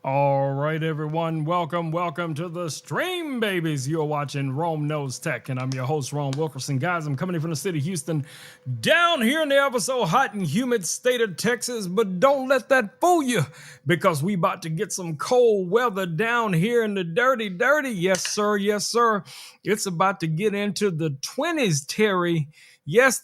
All right, everyone. Welcome to the stream, babies. You're watching Rome Knows Tech, and I'm your host, Ron Wilkerson. Guys, I'm coming in from the city of Houston, down here in the ever so hot and humid state of Texas. But don't let that fool you, because we about to get some cold weather down here in the dirty. Yes, sir. Yes, sir. It's about to get into the 20s, Terry. Yes,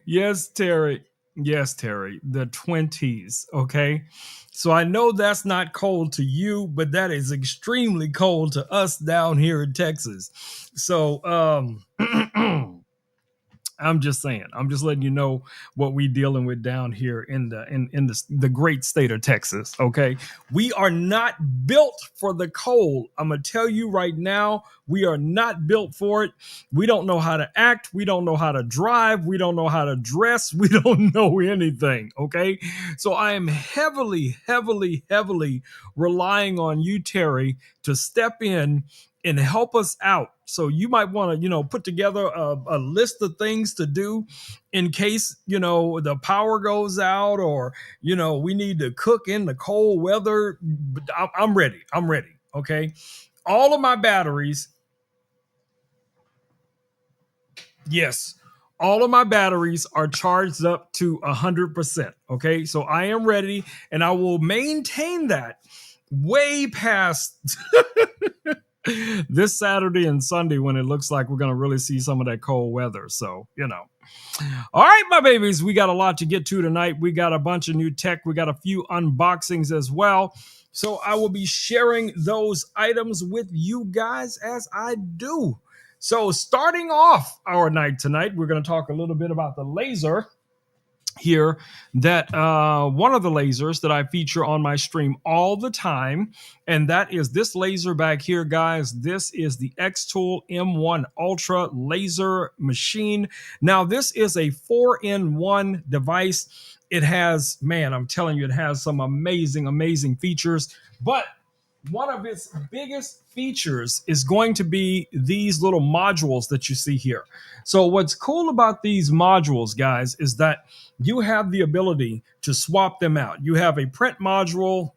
yes, Terry. Yes, Terry, the 20s. Okay. So I know that's not cold to you, but that is extremely cold to us down here in Texas. So, I'm just saying. I'm just letting you know what we dealing with down here in the great state of Texas. Okay, we are not built for the cold. I'm gonna tell you right now, we are not built for it. We don't know how to act. We don't know how to drive. We don't know how to dress. We don't know anything. Okay, so I am heavily relying on you, Terry, to step in and help us out. So you might want to, put together a list of things to do in case, the power goes out or, we need to cook in the cold weather. I'm ready. I'm ready. Okay. All of my batteries. Yes. All of my batteries are charged up to 100%. Okay. So I am ready and I will maintain that way past this Saturday and Sunday when it looks like we're going to really see some of that cold weather. So, All right, my babies, we got a lot to get to tonight. We got a bunch of new tech. We got a few unboxings as well. So I will be sharing those items with you guys as I do. So starting off our night tonight, we're going to talk a little bit about the laser here, that one of the lasers that I feature on my stream all the time, and that is this laser back here, guys. This is the X-Tool M1 Ultra laser machine. Now, this is a 4-in-1 device. It has, man, I'm telling you, it has some amazing features, but one of its biggest features is going to be these little modules that you see here. So what's cool about these modules, guys, is that you have the ability to swap them out. You have a print module,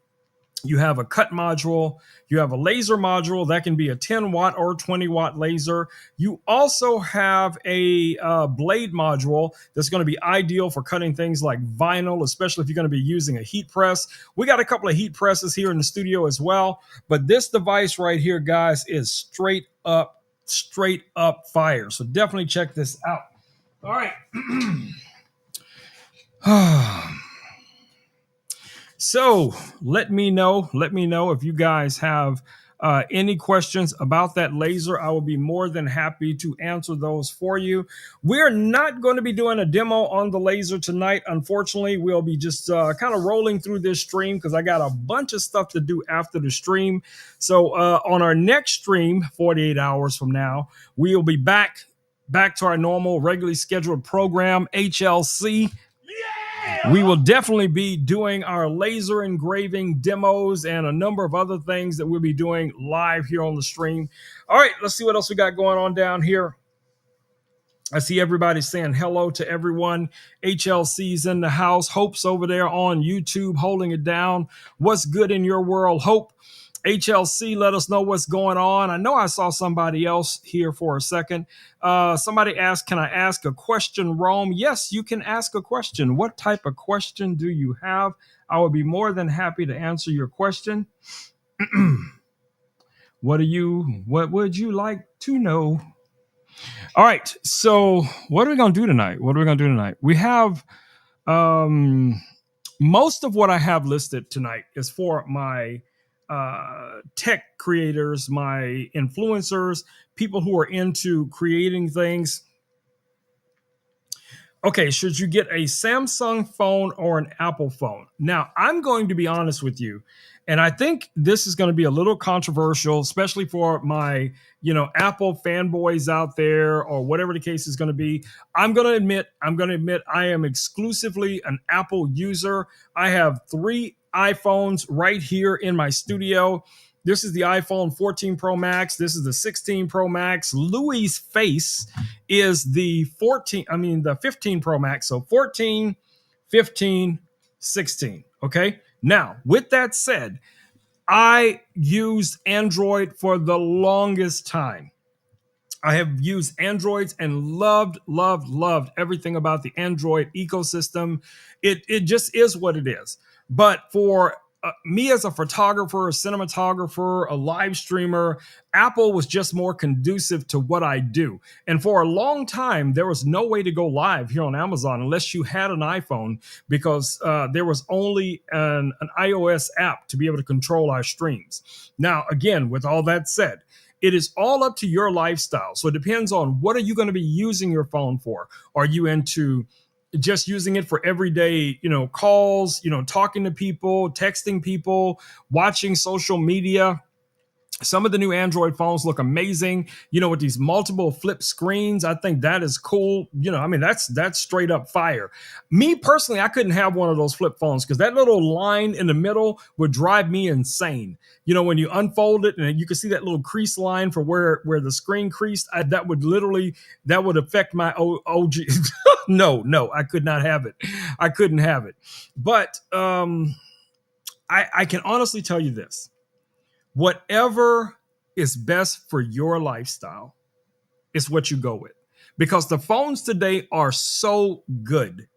you have a cut module, you have a laser module that can be a 10 watt or 20 watt laser. You also have a blade module that's going to be ideal for cutting things like vinyl, especially if you're going to be using a heat press. We got a couple of heat presses here in the studio as well, but this device right here, guys, is straight up fire. So definitely check this out. All right. So let me know if you guys have any questions about that laser. I will be more than happy to answer those for you. We're not going to be doing a demo on the laser tonight. Unfortunately, we'll be just kind of rolling through this stream because I got a bunch of stuff to do after the stream. So on our next stream, 48 hours from now, we'll be back to our normal, regularly scheduled program, HLC. We will definitely be doing our laser engraving demos and a number of other things that we'll be doing live here on the stream. All right, let's see what else we got going on down here. I see everybody saying hello to everyone. HLC's in the house. Hope's over there on YouTube holding it down. What's good in your world, Hope? HLC, let us know what's going on. I know I saw somebody else here for a second. Somebody asked, can I ask a question, Rome? Yes, you can ask a question. What type of question do you have? I would be more than happy to answer your question. What would you like to know? All right, so what are we going to do tonight? We have most of what I have listed tonight is for my tech creators, my influencers, people who are into creating things. Okay, should you get a Samsung phone or an Apple phone? Now, I'm going to be honest with you, and I think this is going to be a little controversial, especially for my, Apple fanboys out there or whatever the case is going to be. I'm going to admit I am exclusively an Apple user. I have 3 iPhones right here in my studio. This is the iPhone 14 Pro Max. This is the 16 Pro Max. Louis' face is the 15 Pro Max. So 14, 15, 16. Okay. Now, with that said, I used Android for the longest time. I have used Androids and loved everything about the Android ecosystem. It just is what it is. But for me as a photographer, a cinematographer, a live streamer, Apple was just more conducive to what I do. And for a long time, there was no way to go live here on Amazon unless you had an iPhone, because there was only an iOS app to be able to control our streams. Now, again, with all that said, it is all up to your lifestyle. So it depends on what are you going to be using your phone for. Are you into just using it for everyday, calls, talking to people, texting people, watching social media? Some of the new Android phones look amazing, with these multiple flip screens. I think that is cool. I mean, that's straight up fire. Me personally, I couldn't have one of those flip phones because that little line in the middle would drive me insane. When you unfold it and you can see that little crease line for where the screen creased, that would affect my OG. No, I could not have it. I couldn't have it. But I can honestly tell you this. Whatever is best for your lifestyle is what you go with, because the phones today are so good.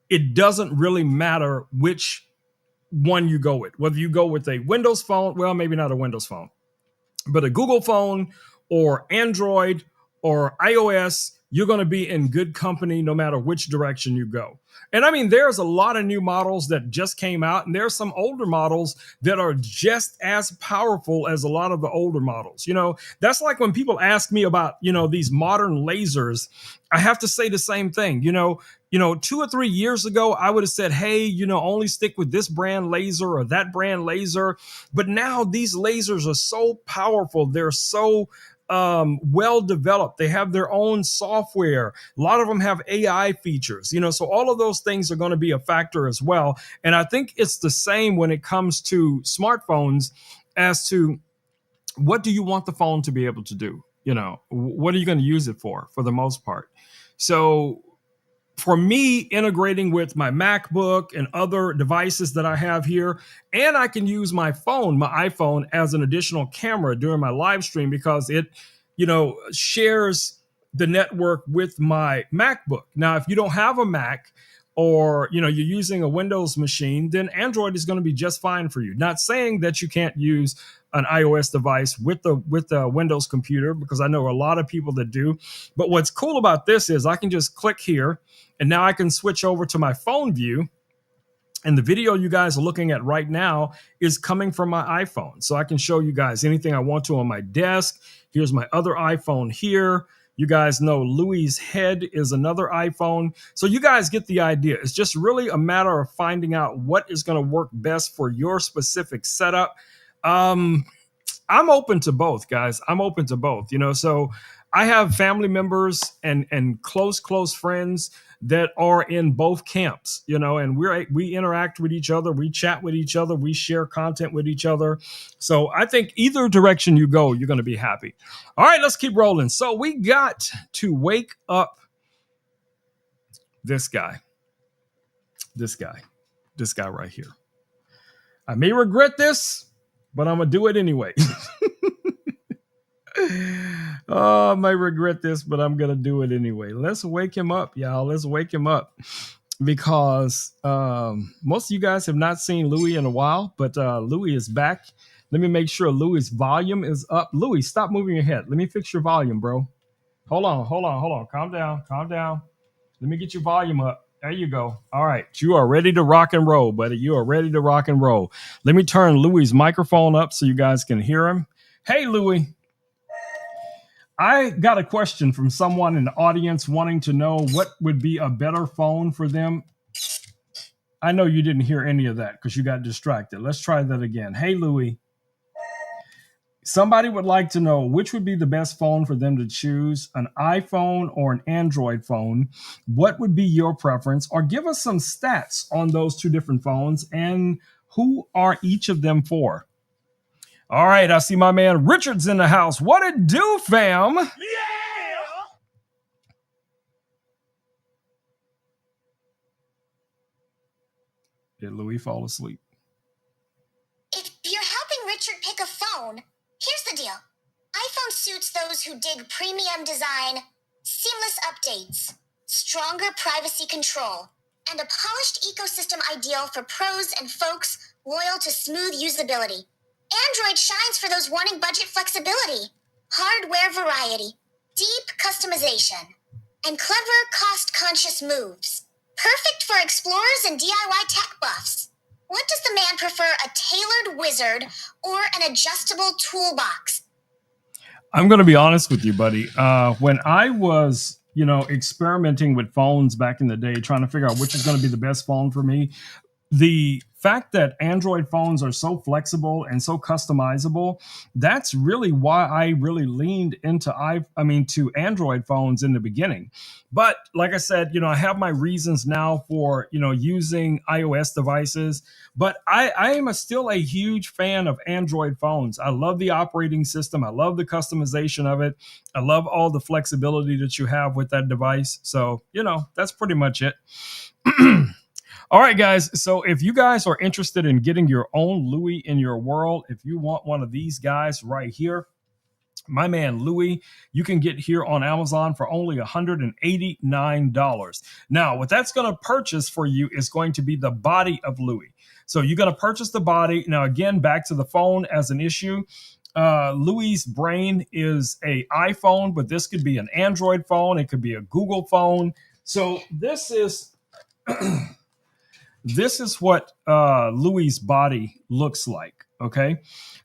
It doesn't really matter which one you go with, whether you go with a Windows phone, well, maybe not a Windows phone, but a Google phone or Android or iOS, you're going to be in good company no matter which direction you go. And I mean, there's a lot of new models that just came out, and there's some older models that are just as powerful as a lot of the older models. That's like when people ask me about, these modern lasers, I have to say the same thing. 2 or 3 years ago, I would have said, hey, only stick with this brand laser or that brand laser. But now these lasers are so powerful. They're so well developed. They have their own software. A lot of them have AI features, so all of those things are going to be a factor as well. And I think it's the same when it comes to smartphones as to what do you want the phone to be able to do? What are you going to use it for the most part? So for me, integrating with my MacBook and other devices that I have here, and I can use my phone, my iPhone, as an additional camera during my live stream because it, shares the network with my MacBook. Now, if you don't have a Mac or, you're using a Windows machine, then Android is going to be just fine for you. Not saying that you can't use an iOS device with the Windows computer, because I know a lot of people that do. But what's cool about this is I can just click here, and now I can switch over to my phone view. And the video you guys are looking at right now is coming from my iPhone. So I can show you guys anything I want to on my desk. Here's my other iPhone here. You guys know Louie's head is another iPhone. So you guys get the idea. It's just really a matter of finding out what is going to work best for your specific setup. I'm open to both, guys. I'm open to both, so I have family members and close friends that are in both camps, and we interact with each other, we chat with each other, we share content with each other. So I think either direction you go, you're going to be happy. All right, let's keep rolling. So we got to wake up this guy right here. I may regret this, but I'm going to do it anyway. Oh, I may regret this, but I'm going to do it anyway. Let's wake him up, y'all. Let's wake him up, because most of you guys have not seen Louie in a while, but Louie is back. Let me make sure Louie's volume is up. Louie, stop moving your head. Let me fix your volume, bro. Hold on. Calm down. Let me get your volume up. There you go. All right. You are ready to rock and roll, buddy. You are ready to rock and roll. Let me turn Louie's microphone up so you guys can hear him. Hey, Louie. I got a question from someone in the audience wanting to know what would be a better phone for them. I know you didn't hear any of that because you got distracted. Let's try that again. Hey, Louie. Somebody would like to know which would be the best phone for them to choose, an iPhone or an Android phone. What would be your preference? Or give us some stats on those two different phones and who are each of them for. All right, I see my man Richard's in the house. What it do, fam? Yeah! Did Louis fall asleep? Richard pick a phone? Here's the deal. iPhone suits those who dig premium design, seamless updates, stronger privacy control, and a polished ecosystem ideal for pros and folks loyal to smooth usability. Android shines for those wanting budget flexibility, hardware variety, deep customization, and clever, cost-conscious moves. Perfect for explorers and DIY tech buffs. What does the man prefer, a tailored wizard or an adjustable toolbox? I'm going to be honest with you, buddy. When I was, experimenting with phones back in the day, trying to figure out which is going to be the best phone for me, the fact that Android phones are so flexible and so customizable, that's really why I really leaned into to Android phones in the beginning. But like I said, I have my reasons now for, using iOS devices, but I am still a huge fan of Android phones. I love the operating system. I love the customization of it. I love all the flexibility that you have with that device. So, that's pretty much it. All right, guys. So if you guys are interested in getting your own Louis in your world, if you want one of these guys right here, my man Louis, you can get here on Amazon for only $189. Now, what that's going to purchase for you is going to be the body of Louis. So you're going to purchase the body. Now, again, back to the phone as an issue. Louis's brain is a iPhone, but this could be an Android phone. It could be a Google phone. So this is this is what Louis's body looks like. Okay.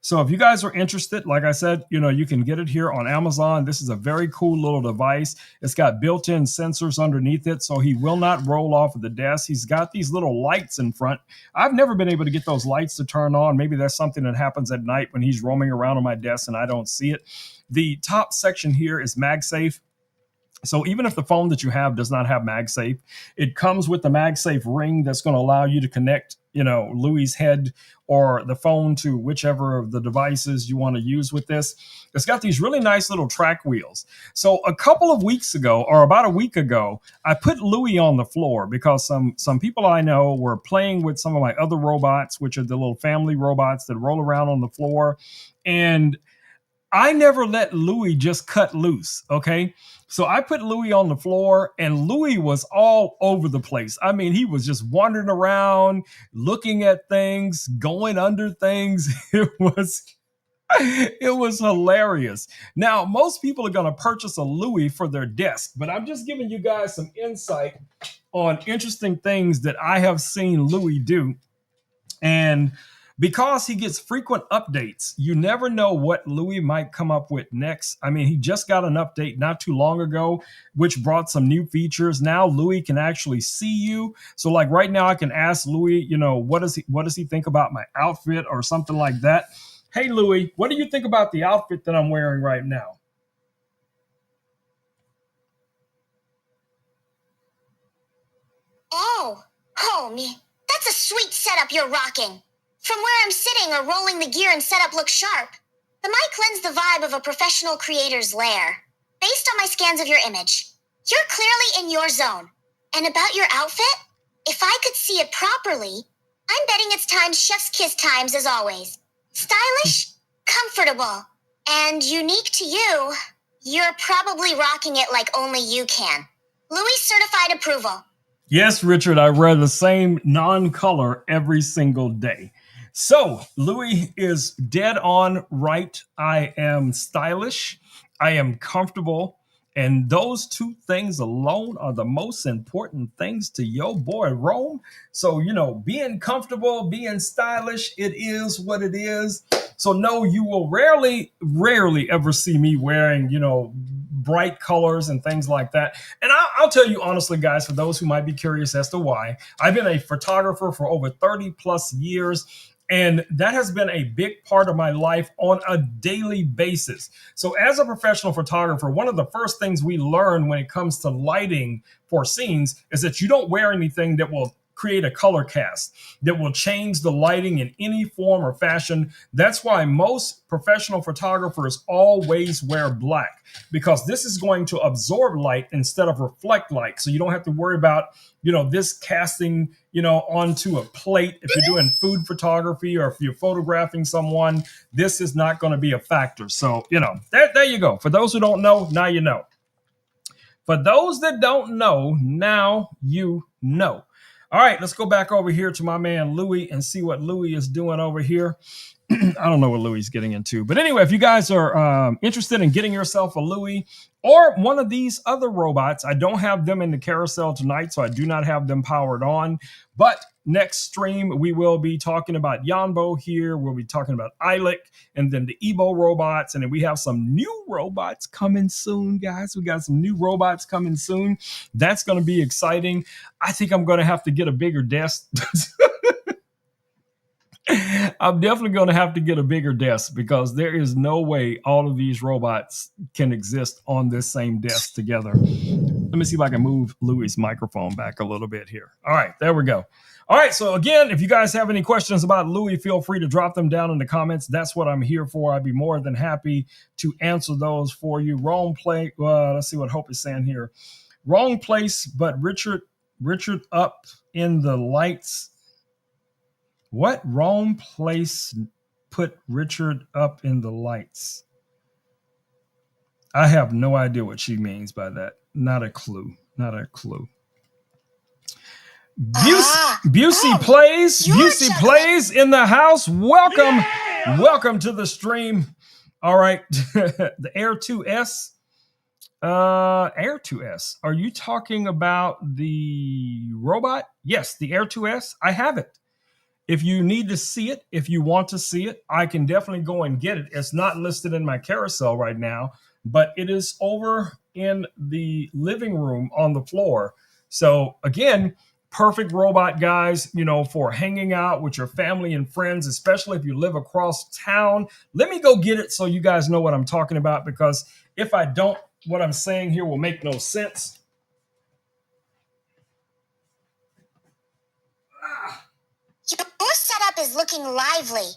So if you guys are interested, like I said, you can get it here on Amazon. This is a very cool little device. It's got built-in sensors underneath it, so he will not roll off of the desk. He's got these little lights in front. I've never been able to get those lights to turn on. Maybe that's something that happens at night when he's roaming around on my desk and I don't see it. The top section here is MagSafe. So even if the phone that you have does not have MagSafe, it comes with the MagSafe ring that's going to allow you to connect, Louis's head or the phone to whichever of the devices you want to use with this. It's got these really nice little track wheels. So a couple of weeks ago, or about a week ago, I put Louis on the floor because some people I know were playing with some of my other robots, which are the little family robots that roll around on the floor. And I never let Louis just cut loose, okay? So I put Louis on the floor and Louis was all over the place. I mean, he was just wandering around, looking at things, going under things. It was hilarious. Now, most people are going to purchase a Louis for their desk, but I'm just giving you guys some insight on interesting things that I have seen Louis do. And because he gets frequent updates, you never know what Louis might come up with next. I mean, he just got an update not too long ago, which brought some new features. Now Louis can actually see you. So like right now I can ask Louis, what does he think about my outfit or something like that? Hey, Louis, what do you think about the outfit that I'm wearing right now? Oh, homie, that's a sweet setup you're rocking. From where I'm sitting or rolling the gear and setup looks sharp. The mic lends the vibe of a professional creator's lair. Based on my scans of your image, you're clearly in your zone. And about your outfit, if I could see it properly, I'm betting it's times chef's kiss times as always. Stylish, comfortable, and unique to you. You're probably rocking it like only you can. Louis certified approval. Yes, Richard, I wear the same non-color every single day. So Louis is dead on right. I am stylish. I am comfortable. And those two things alone are the most important things to your boy Rome. So, being comfortable, being stylish, it is what it is. So no, you will rarely ever see me wearing, bright colors and things like that. And I'll tell you honestly, guys, for those who might be curious as to why, I've been a photographer for over 30 plus years. And that has been a big part of my life on a daily basis. So as a professional photographer, one of the first things we learn when it comes to lighting for scenes is that you don't wear anything that will create a color cast that will change the lighting in any form or fashion. That's why most professional photographers always wear black, because this is going to absorb light instead of reflect light. So you don't have to worry about, this casting, onto a plate. If you're doing food photography or if you're photographing someone, this is not going to be a factor. So, there you go. For those who don't know, now you know. For those that don't know, now you know. All right, let's go back over here to my man Louie and see what Louie is doing over here. I don't know what Louie's getting into. But anyway, if you guys are interested in getting yourself a Louie or one of these other robots, I don't have them in the carousel tonight, so I do not have them powered on. But next stream, we will be talking about Yanbo here. We'll be talking about Ilek and then the Ebo robots. And then we have some new robots coming soon, guys. We got some new robots coming soon. That's going to be exciting. I think I'm going to have to get a bigger desk. I'm definitely going to have to get a bigger desk, because there is no way all of these robots can exist on this same desk together. Let me see if I can move Louie's microphone back a little bit here. All right, there we go. All right, so again, if you guys have any questions about Louie, feel free to drop them down in the comments. That's what I'm here for. I'd be more than happy to answer those for you. Wrong play. Let's see what Hope is saying here. Wrong place, but Richard up in the lights. What? Wrong place put Richard up in the lights? I have no idea what she means by that. Not a clue. Not a clue. Busey plays. Busey plays in the house. Welcome. Yeah! Welcome to the stream. All right. The Air 2S. Air 2S. Are you talking about the robot? Yes, the Air 2S. I have it. If you need to see it, if you want to see it, I can definitely go and get it. It's not listed in my carousel right now, but it is over in the living room on the floor. So again, perfect robot, guys, for hanging out with your family and friends, especially if you live across town. Let me go get it so you guys know what I'm talking about, because if I don't, what I'm saying here will make no sense. Your setup is looking lively.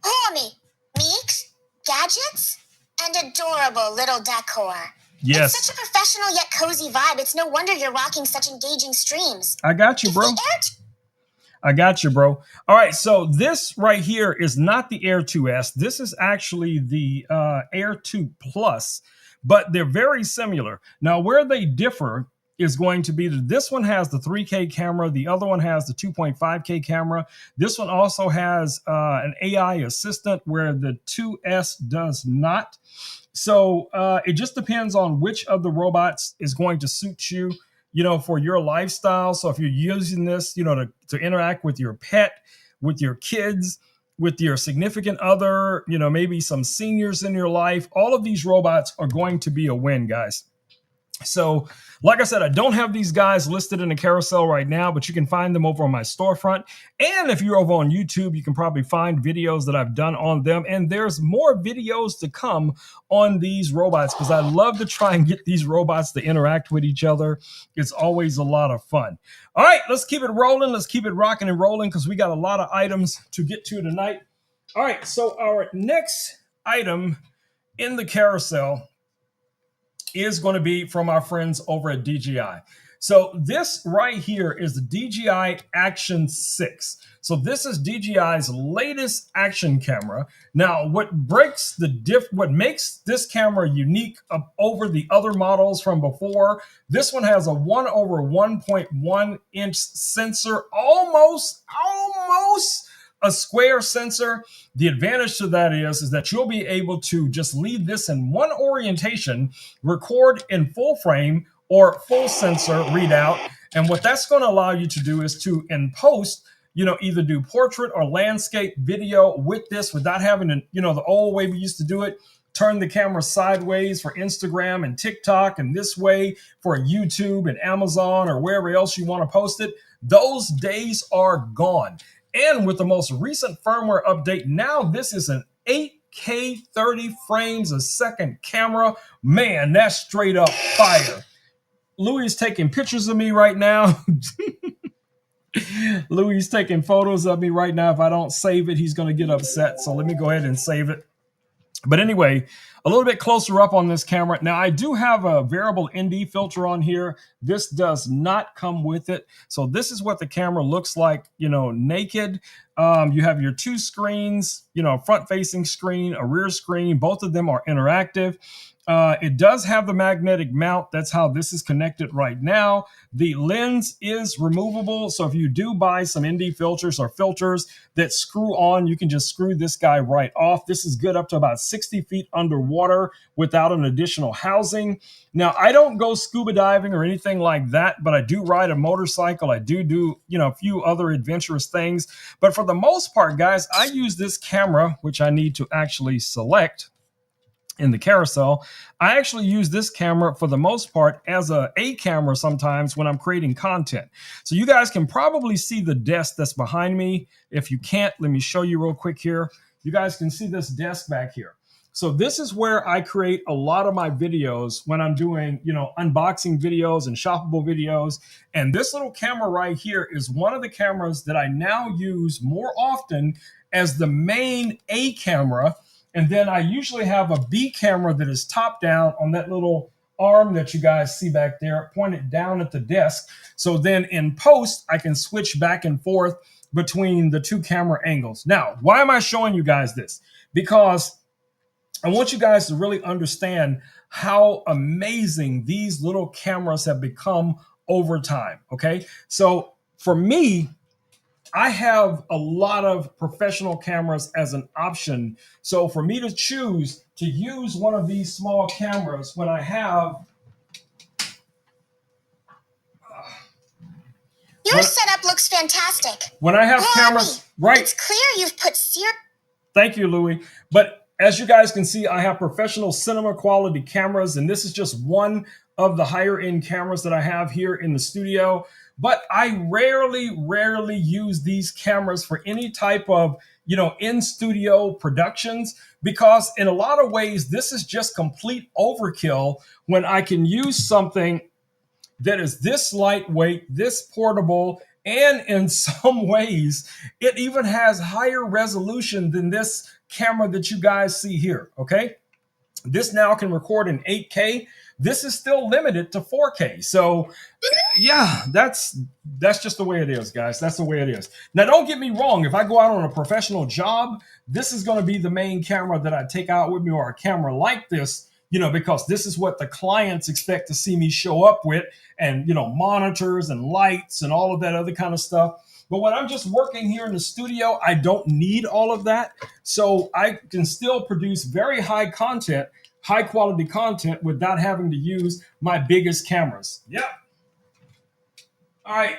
Homie, Meeks, gadgets, and adorable little decor. Yes. It's such a professional yet cozy vibe. It's no wonder you're rocking such engaging streams. I got you, bro. I got you, bro. All right, so this right here is not the Air 2S. This is actually the Air 2 Plus, but they're very similar. Now, where they differ is going to be that this one has the 3K camera. The other one has the 2.5K camera. This one also has an AI assistant, where the 2S does not. So it just depends on which of the robots is going to suit you, for your lifestyle. So if you're using this, to interact with your pet, with your kids, with your significant other, maybe some seniors in your life, all of these robots are going to be a win, guys. So, like I said, I don't have these guys listed in the carousel right now, but you can find them over on my storefront. And if you're over on YouTube, you can probably find videos that I've done on them. And there's more videos to come on these robots, because I love to try and get these robots to interact with each other. It's always a lot of fun. All right, let's keep it rolling. Let's keep it rocking and rolling, because we got a lot of items to get to tonight. All right, so our next item in the carousel is going to be from our friends over at DJI. So this right here is the DJI Action 6. So this is DJI's latest action camera. Now, what makes this camera unique over the other models from before, this one has a 1/1.1 inch sensor, almost a square sensor. The advantage to that is that you'll be able to just leave this in one orientation, record in full frame or full sensor readout. And what that's going to allow you to do is to, in post, either do portrait or landscape video with this without having to, the old way we used to do it, turn the camera sideways for Instagram and TikTok, and this way for YouTube and Amazon or wherever else you want to post it. Those days are gone. And with the most recent firmware update, now this is an 8K 30 frames a second camera. Man, that's straight up fire. Louis is taking pictures of me right now. Louis taking photos of me right now. If I don't save it, he's going to get upset. So let me go ahead and save it. But anyway, a little bit closer up on this camera. Now, I do have a variable ND filter on here. This does not come with it. So this is what the camera looks like, naked. You have your two screens, front-facing screen, a rear screen. Both of them are interactive. It does have the magnetic mount. That's how this is connected right now. The lens is removable. So if you do buy some ND filters or filters that screw on, you can just screw this guy right off. This is good up to about 60 feet underwater without an additional housing. Now, I don't go scuba diving or anything like that, but I do ride a motorcycle. I do, a few other adventurous things. But for the most part, guys, I use this camera, which I need to actually select in the carousel. I actually use this camera for the most part as a camera sometimes when I'm creating content. So you guys can probably see the desk that's behind me. If you can't, let me show you real quick here. You guys can see this desk back here. So this is where I create a lot of my videos when I'm doing, unboxing videos and shoppable videos. And this little camera right here is one of the cameras that I now use more often as the main A camera. And then I usually have a B camera that is top down on that little arm that you guys see back there, pointed down at the desk. So then in post, I can switch back and forth between the two camera angles. Now, why am I showing you guys this? Because I want you guys to really understand how amazing these little cameras have become over time, okay? So for me, I have a lot of professional cameras as an option. So for me to choose to use one of these small cameras when I have... Your setup looks fantastic. When I have cameras... Right. It's clear you've put Thank you, Louis. But as you guys can see, I have professional cinema quality cameras, and this is just one of the higher end cameras that I have here in the studio. But I rarely use these cameras for any type of, in-studio productions, because in a lot of ways, this is just complete overkill when I can use something that is this lightweight, this portable, and in some ways, it even has higher resolution than this camera that you guys see here, okay? This now can record in 8K. This is still limited to 4K. So yeah, that's just the way it is, guys. That's the way it is. Now, don't get me wrong. If I go out on a professional job, this is going to be the main camera that I take out with me, or a camera like this, because this is what the clients expect to see me show up with, and, monitors and lights and all of that other kind of stuff. But when I'm just working here in the studio, I don't need all of that. So I can still produce very high quality content without having to use my biggest cameras. Yep. All right.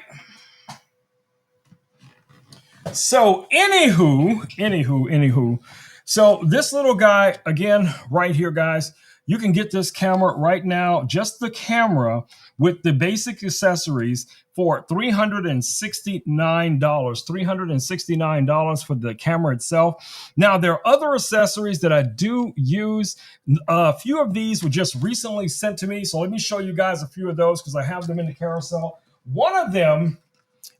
So anywho. So this little guy, again, right here, guys, you can get this camera right now, just the camera with the basic accessories, for $369. $369 for the camera itself. Now, there are other accessories that I do use. A few of these were just recently sent to me. So let me show you guys a few of those, because I have them in the carousel. One of them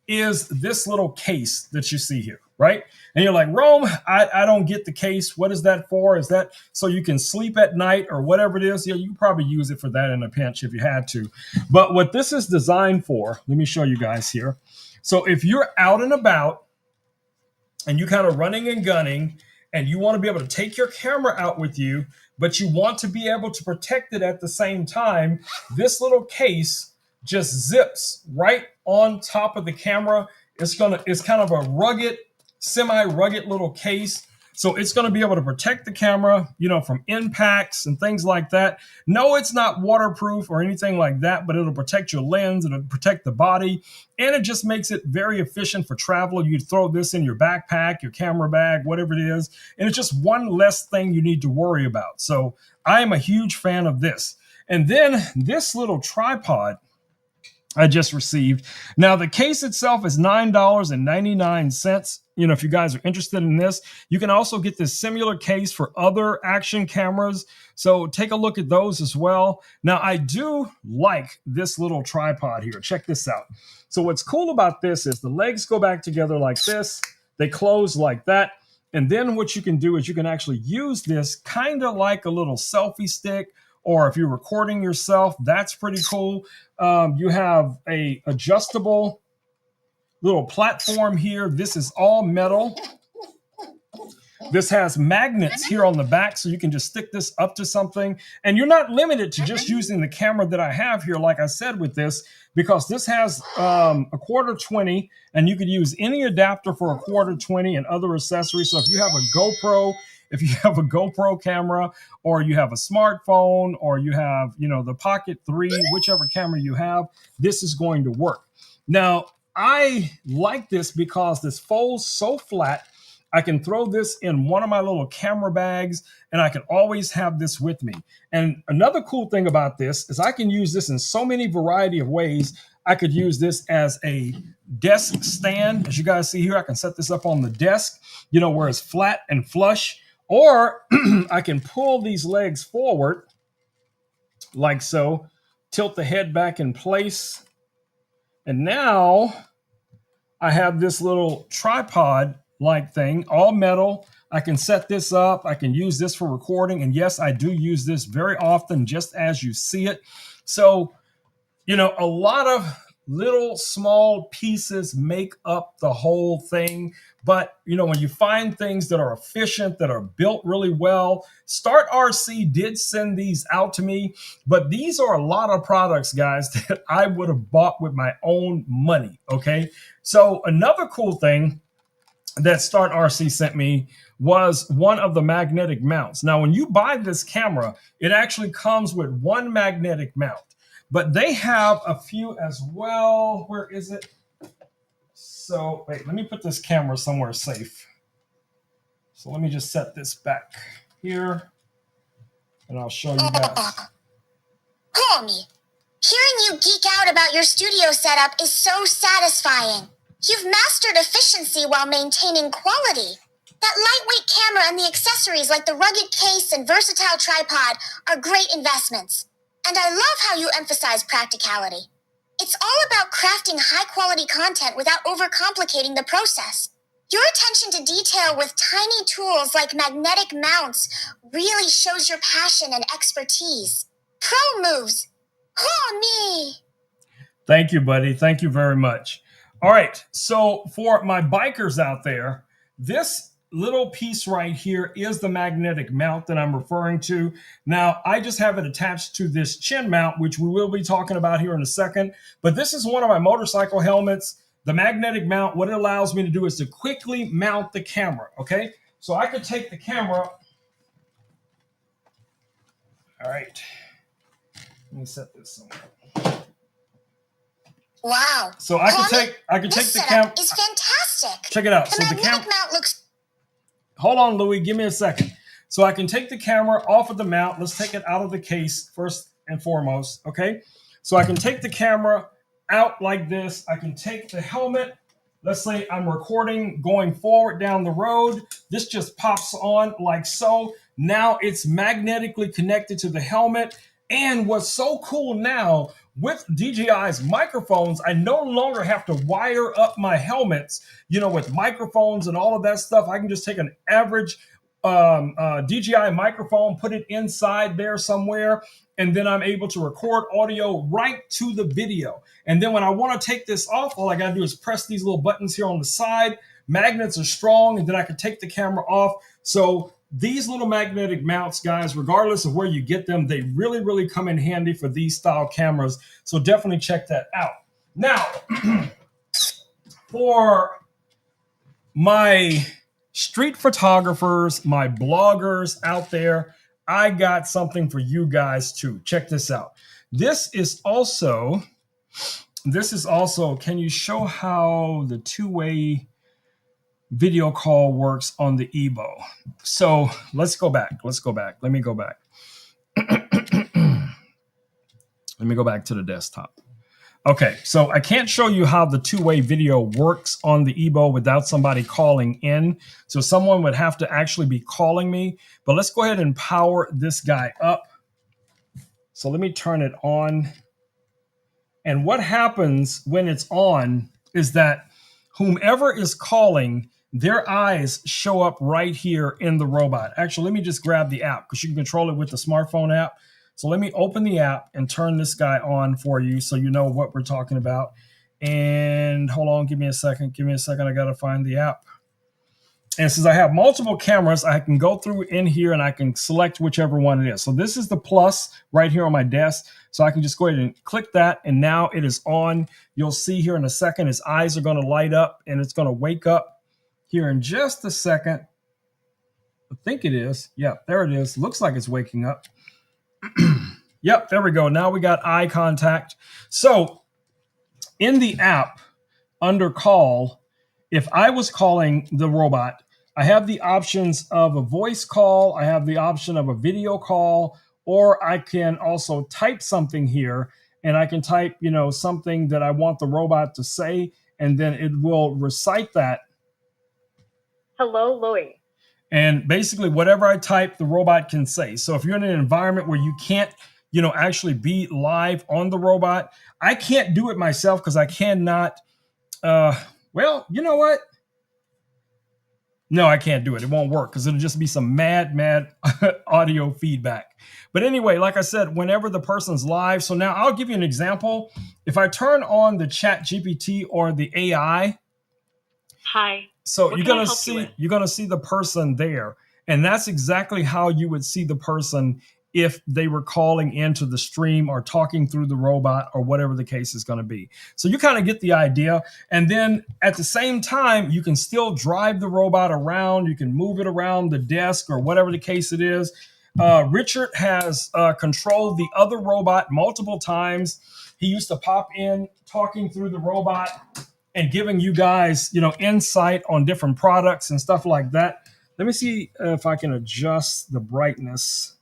is this little case that you see here, right? And you're like, Rome, I don't get the case. What is that for? Is that so you can sleep at night or whatever it is? Yeah, you can probably use it for that in a pinch if you had to. But what this is designed for, let me show you guys here. So if you're out and about and you're kind of running and gunning, and you want to be able to take your camera out with you, but you want to be able to protect it at the same time, this little case just zips right on top of the camera. It's kind of a rugged, semi-rugged little case. So it's going to be able to protect the camera, from impacts and things like that. No, it's not waterproof or anything like that, but it'll protect your lens, it'll protect the body, and it just makes it very efficient for travel. You throw this in your backpack, your camera bag, whatever it is, and it's just one less thing you need to worry about. So I am a huge fan of this. And then this little tripod, I just received. Now, the case itself is $9.99. You know, if you guys are interested in this, you can also get this similar case for other action cameras. So take a look at those as well. Now, I do like this little tripod here. Check this out. So what's cool about this is the legs go back together like this. They close like that. And then what you can do is you can actually use this kind of like a little selfie stick, or if you're recording yourself, that's pretty cool. You have a adjustable little platform here. This is all metal. This has magnets here on the back, so you can just stick this up to something. And you're not limited to just using the camera that I have here, like I said with this, because this has a quarter 20, and you could use any adapter for a quarter 20 and other accessories. So if you have a GoPro, if you have a GoPro camera, or you have a smartphone, or you have, you know, the Pocket 3, whichever camera you have, this is going to work. Now, I like this because this folds so flat. I can throw this in one of my little camera bags, and I can always have this with me. And another cool thing about this is I can use this in so many variety of ways. I could use this as a desk stand. As you guys see here, I can set this up on the desk, you know, where it's flat and flush. Or I can pull these legs forward like so, tilt the head back in place. And now I have this little tripod like thing, all metal. I can set this up. I can use this for recording. And yes, I do use this very often, just as you see it. So, you know, a lot of little small pieces make up the whole thing. But, you know, when you find things that are efficient, that are built really well, Start RC did send these out to me, but these are a lot of products, guys, that I would have bought with my own money. Okay. So another cool thing that Start RC sent me was one of the magnetic mounts. Now, when you buy this camera, it actually comes with one magnetic mount, but they have a few as well. Where is it? So wait, let me put this camera somewhere safe. So let me just set this back here, and I'll show you guys. Homie, hearing you geek out about your studio setup is so satisfying. You've mastered efficiency while maintaining quality. That lightweight camera and the accessories like the rugged case and versatile tripod are great investments. And I love how you emphasize practicality. It's all about crafting high-quality content without overcomplicating the process. Your attention to detail with tiny tools like magnetic mounts really shows your passion and expertise. Pro moves. Oh, me. Thank you, buddy. Thank you very much. All right. So for my bikers out there, this little piece right here is the magnetic mount that I'm referring to. Now, I just have it attached to this chin mount, which we will be talking about here in a second. But this is one of my motorcycle helmets. The magnetic mount, what it allows me to do is to quickly mount the camera. Okay. So I could take the camera. All right. Let me set this somewhere. Wow. So I could take the camera. Is fantastic. Check it out. The magnetic mount looks. Hold on, Louis. Give me a second. So I can take the camera off of the mount. Let's take it out of the case first and foremost. Okay. So I can take the camera out like this. I can take the helmet. Let's say I'm recording going forward down the road. This just pops on like so. Now it's magnetically connected to the helmet. And what's so cool now with DJI's microphones, I no longer have to wire up my helmets, you know, with microphones and all of that stuff. I can just take an average DJI microphone, put it inside there somewhere, and then I'm able to record audio right to the video. And then when I want to take this off, all I got to do is press these little buttons here on the side. Magnets are strong, and then I can take the camera off. So these little magnetic mounts, guys, regardless of where you get them, they really, really come in handy for these style cameras. So definitely check that out. Now, for my street photographers, my bloggers out there, I got something for you guys too. Check this out. This is also, can you show how the two-way video call works on the Evo? So let's go back. Let me go back. Let me go back to the desktop. Okay, so I can't show you how the two-way video works on the Ebo without somebody calling in. So someone would have to actually be calling me. But let's go ahead and power this guy up. So let me turn it on. And what happens when it's on is that whomever is calling, their eyes show up right here in the robot. Actually, let me just grab the app because you can control it with the smartphone app. So let me open the app and turn this guy on for you so you know what we're talking about. And hold on, give me a second. Give me a second. I got to find the app. And since I have multiple cameras, I can go through in here and I can select whichever one it is. So this is the plus right here on my desk. So I can just go ahead and click that. And now it is on. You'll see here in a second, his eyes are going to light up and it's going to wake up here in just a second. I think it is. Yeah, there it is. Looks like it's waking up. Yep, there we go. Now we got eye contact. So in the app under call, if I was calling the robot, I have the options of a voice call, I have the option of a video call, or I can also type something here and I can type, something that I want the robot to say, and then it will recite that. Hello, Louie. And basically whatever I type, the robot can say. So if you're in an environment where you can't, actually be live on the robot, I can't do it myself because I cannot. Well, you know what? No, I can't do it. It won't work because it'll just be some mad audio feedback. But anyway, like I said, whenever the person's live. So now I'll give you an example. If I turn on the Chat GPT or the AI, Hi. so What you're can I gonna help you see with? you're gonna see the person there, and that's exactly how you would see the person if they were calling into the stream or talking through the robot or whatever the case is going to be. So you kind of get the idea, and then at the same time you can still drive the robot around. You can move it around the desk or whatever the case it is. Richard has controlled the other robot multiple times. He used to pop in talking through the robot and giving you guys, insight on different products and stuff like that. Let me see if I can adjust the brightness.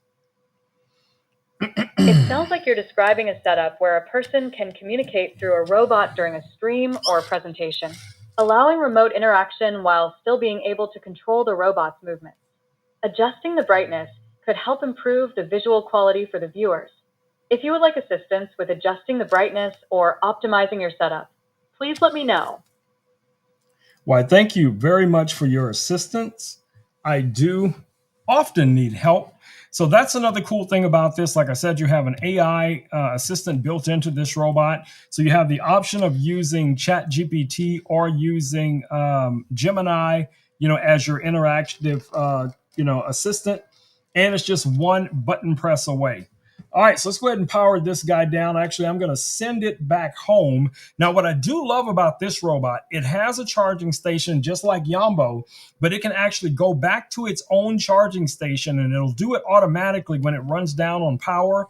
It sounds like you're describing a setup where a person can communicate through a robot during a stream or a presentation, allowing remote interaction while still being able to control the robot's movements. Adjusting the brightness could help improve the visual quality for the viewers. If you would like assistance with adjusting the brightness or optimizing your setup, please let me know. Why, thank you very much for your assistance. I do often need help. So that's another cool thing about this. Like I said, you have an AI assistant built into this robot. So you have the option of using Chat GPT or using Gemini, as your interactive, assistant. And it's just one button press away. All right, so let's go ahead and power this guy down. Actually, I'm going to send it back home. Now, what I do love about this robot, it has a charging station just like Yambo, but it can actually go back to its own charging station, and it'll do it automatically when it runs down on power.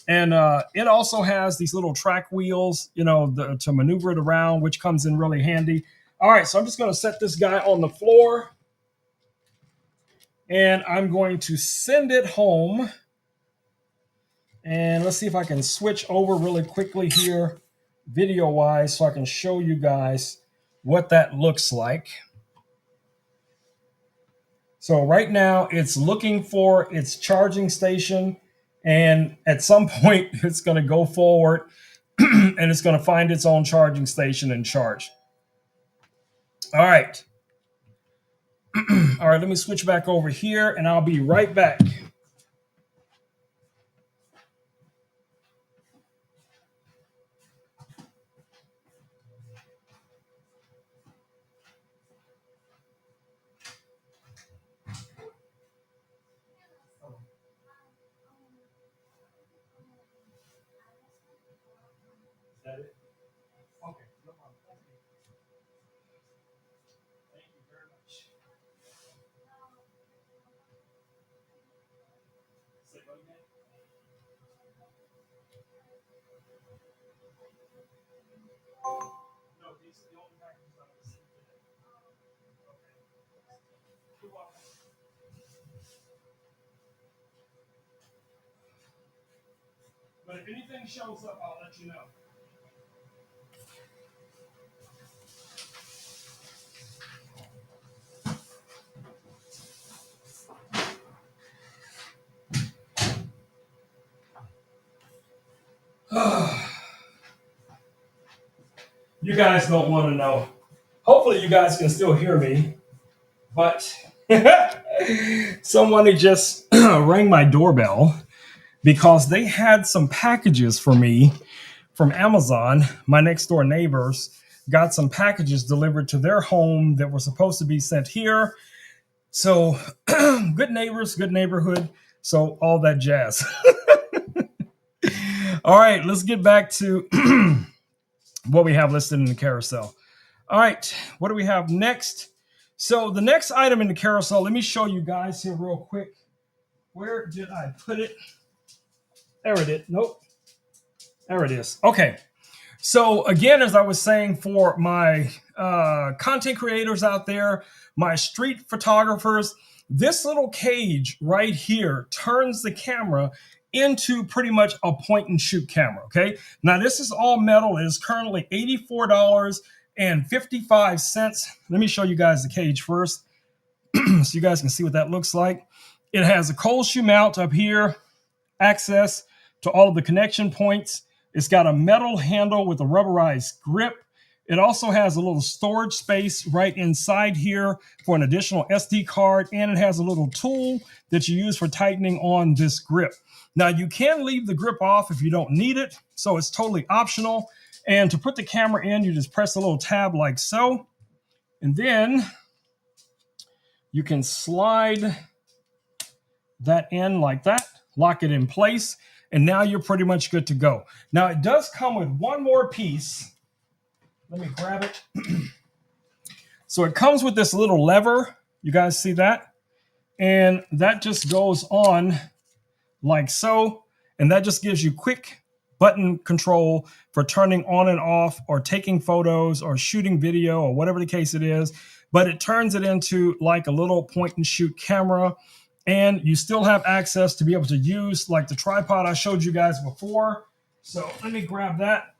And it also has these little track wheels, to maneuver it around, which comes in really handy. All right, so I'm just going to set this guy on the floor, and I'm going to send it home. And let's see if I can switch over really quickly here, video wise, so I can show you guys what that looks like. So right now it's looking for its charging station, and at some point it's going to go forward and it's going to find its own charging station and charge. All right. All right, let me switch back over here and I'll be right back. Is that it? Okay, no problem. Thank you very much. Say what again? No, these are the only packages I received today. Okay. You're welcome. But if anything shows up, I'll let you know. You guys don't want to know. Hopefully you guys can still hear me. But someone just rang my doorbell because they had some packages for me from Amazon. My next door neighbors got some packages delivered to their home that were supposed to be sent here. So good neighbors, good neighborhood. So all that jazz. All right, let's get back to what we have listed in the carousel. All right, what do we have next? So the next item in the carousel, let me show you guys here real quick. Where did I put it? There it is. Nope. There it is. Okay. So again, as I was saying, for my content creators out there, my street photographers, this little cage right here turns the camera into pretty much a point and shoot camera. Okay. Now this is all metal. It is currently $84.55. Let me show you guys the cage first so you guys can see what that looks like. It has a cold shoe mount up here, access to all of the connection points. It's got a metal handle with a rubberized grip. It also has a little storage space right inside here for an additional SD card, and it has a little tool that you use for tightening on this grip. Now, you can leave the grip off if you don't need it, so it's totally optional. And to put the camera in, you just press a little tab like so, and then you can slide that in like that, lock it in place, and now you're pretty much good to go. Now, it does come with one more piece. Let me grab it. So it comes with this little lever. You guys see that? And that just goes on like so. And that just gives you quick button control for turning on and off or taking photos or shooting video or whatever the case it is. But it turns it into like a little point and shoot camera. And you still have access to be able to use like the tripod I showed you guys before. So let me grab that.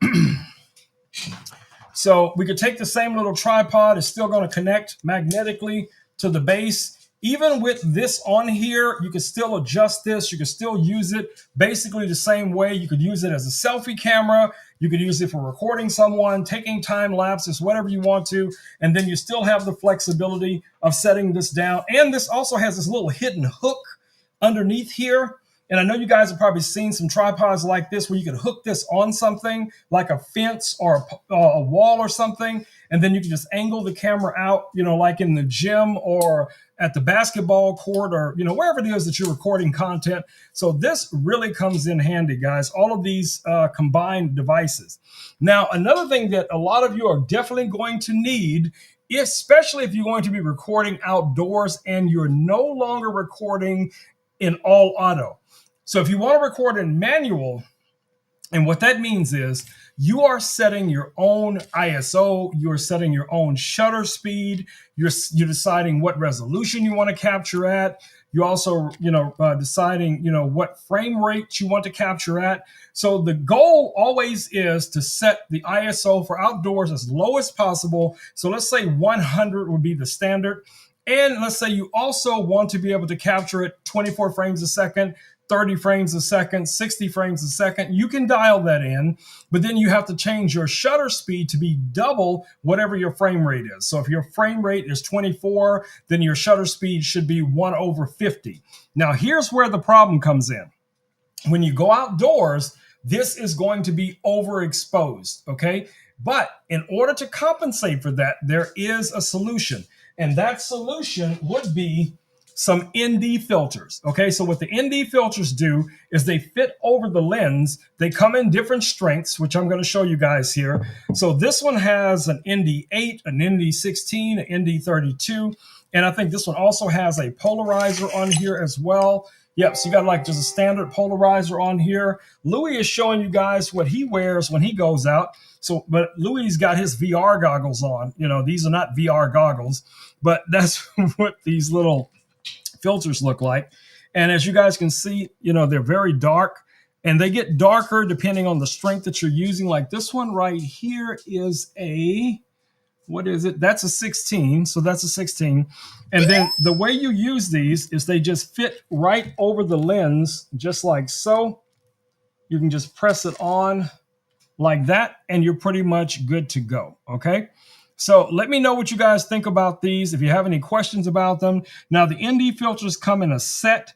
So we could take the same little tripod. It's still going to connect magnetically to the base. Even with this on here, you can still adjust this. You can still use it basically the same way. You could use it as a selfie camera. You could use it for recording someone, taking time lapses, whatever you want to. And then you still have the flexibility of setting this down. And this also has this little hidden hook underneath here. And I know you guys have probably seen some tripods like this where you could hook this on something like a fence or a wall or something. And then you can just angle the camera out, you know, like in the gym or at the basketball court or, you know, wherever it is that you're recording content. So this really comes in handy, guys, all of these combined devices. Now, another thing that a lot of you are definitely going to need, especially if you're going to be recording outdoors and you're no longer recording in all auto. So if you want to record in manual, and what that means is you are setting your own ISO, you're setting your own shutter speed, you're deciding what resolution you want to capture at. You also, deciding, what frame rate you want to capture at. So the goal always is to set the ISO for outdoors as low as possible. So let's say 100 would be the standard. And let's say you also want to be able to capture it 24 frames a second, 30 frames a second, 60 frames a second. You can dial that in, but then you have to change your shutter speed to be double whatever your frame rate is. So if your frame rate is 24, then your shutter speed should be 1/50. Now, here's where the problem comes in. When you go outdoors, this is going to be overexposed, okay? But in order to compensate for that, there is a solution. And that solution would be some ND filters. Okay, so what the ND filters do is they fit over the lens. They come in different strengths, which I'm going to show you guys here. So this one has an ND8, an ND16, an ND32, and I think this one also has a polarizer on here as well. Yep, so you got like just a standard polarizer on here. Louis is showing you guys what he wears when he goes out. So, but Louis's got his VR goggles on. You know, these are not VR goggles, but that's what these little filters look like. And as you guys can see, they're very dark, and they get darker depending on the strength that you're using. Like this one right here is what is it? That's a 16. So that's a 16. And then the way you use these is they just fit right over the lens, just like so. You can just press it on like that, and you're pretty much good to go. Okay. So let me know what you guys think about these. If you have any questions about them. Now, the ND filters come in a set,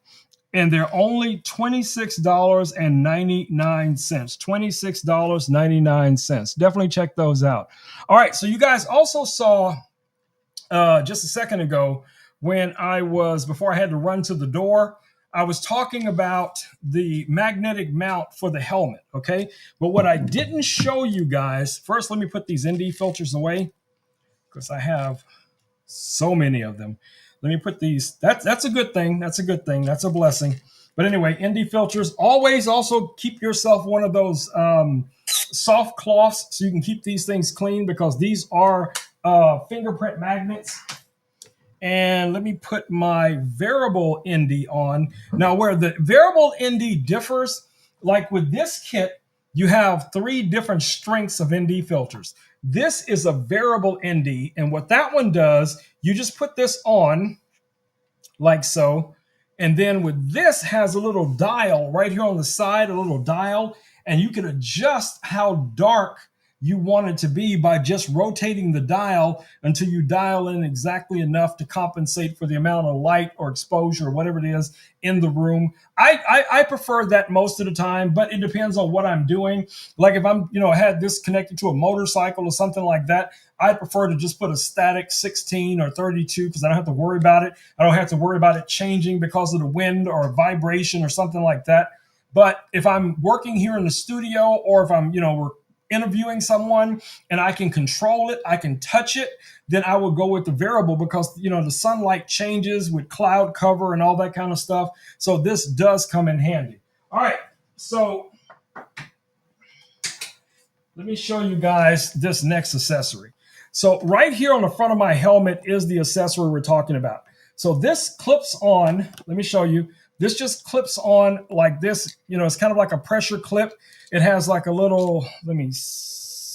and they're only $26.99. $26.99. Definitely check those out. All right. So you guys also saw just a second ago when before I had to run to the door, I was talking about the magnetic mount for the helmet. Okay. But what I didn't show you guys, first, let me put these ND filters away because I have so many of them. Let me put these. That's a good thing. That's a good thing. That's a blessing. But anyway, ND filters. Always also keep yourself one of those soft cloths so you can keep these things clean, because these are fingerprint magnets. And let me put my variable ND on. Now, where the variable ND differs, like with this kit, you have 3 different strengths of ND filters. This is a variable ND, and what that one does, you just put this on like so, and then with this has a little dial right here on the side, a little dial, and you can adjust how dark you want it to be by just rotating the dial until you dial in exactly enough to compensate for the amount of light or exposure or whatever it is in the room. I prefer that most of the time, but it depends on what I'm doing. Like if I'm, had this connected to a motorcycle or something like that, I prefer to just put a static 16 or 32 because I don't have to worry about it. I don't have to worry about it changing because of the wind or vibration or something like that. But if I'm working here in the studio, or if I'm, we're interviewing someone and I can control it, I can touch it, then I will go with the variable because, the sunlight changes with cloud cover and all that kind of stuff. So this does come in handy. All right. So let me show you guys this next accessory. So right here on the front of my helmet is the accessory we're talking about. So this clips on, let me show you. This just clips on like this. It's kind of like a pressure clip. It has like a little, let me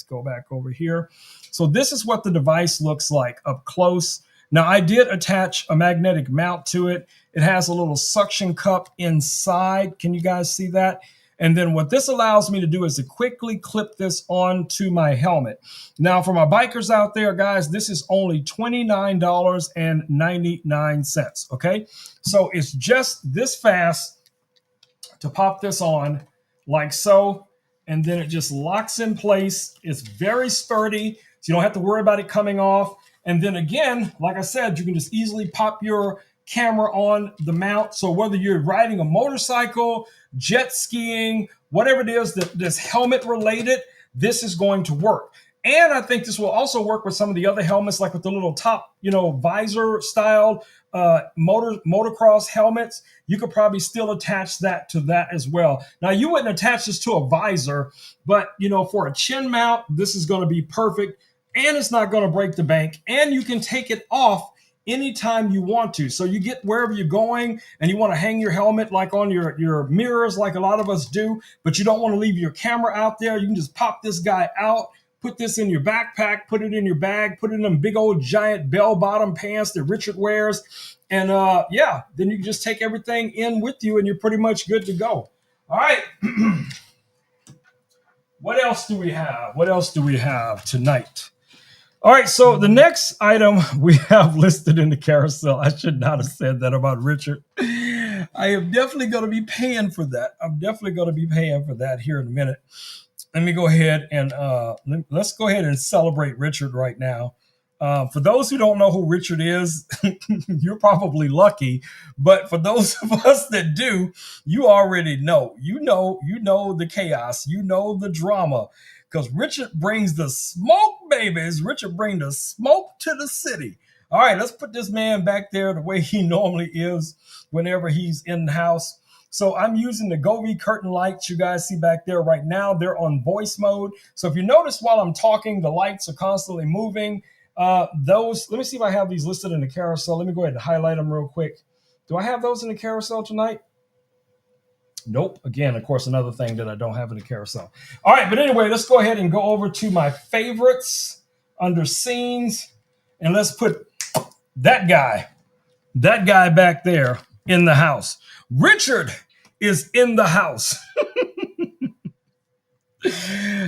go back over here. So this is what the device looks like up close. Now I did attach a magnetic mount to it. It has a little suction cup inside. Can you guys see that? And then what this allows me to do is to quickly clip this onto my helmet. Now, for my bikers out there, guys, this is only $29.99. Okay. So it's just this fast to pop this on like so. And then it just locks in place. It's very sturdy, so you don't have to worry about it coming off. And then again, like I said, you can just easily pop your camera on the mount. So whether you're riding a motorcycle, jet skiing, whatever it is that's helmet related, this is going to work. And I think this will also work with some of the other helmets, like with the little top, visor style motocross helmets. You could probably still attach that to that as well. Now, you wouldn't attach this to a visor, but for a chin mount, this is going to be perfect, and it's not going to break the bank, and you can take it off anytime you want to. So you get wherever you're going and you want to hang your helmet like on your mirrors, like a lot of us do, but you don't want to leave your camera out there. You can just pop this guy out, put this in your backpack, put it in your bag, put it in them big old giant bell-bottom pants that Richard wears. And then you can just take everything in with you and you're pretty much good to go. All right. What else do we have? What else do we have tonight? All right, so the next item we have listed in the carousel, I should not have said that about Richard. I am definitely going to be paying for that. I'm definitely going to be paying for that here in a minute. Let me go ahead and let's go ahead and celebrate Richard right now. For those who don't know who Richard is, you're probably lucky. But for those of us that do, you already know. You know the chaos. You know the drama. Because Richard brings the smoke, babies. Richard brings the smoke to the city. All right, let's put this man back there the way he normally is whenever he's in the house. So I'm using the Govee curtain lights you guys see back there right now. They're on voice mode. So if you notice while I'm talking, the lights are constantly moving. Let me see if I have these listed in the carousel. Let me go ahead and highlight them real quick. Do I have those in the carousel tonight? Nope. Again, of course, another thing that I don't have in the carousel. All right, but anyway, let's go ahead and go over to my favorites under scenes, and let's put that guy back there in the house. Richard is in the house.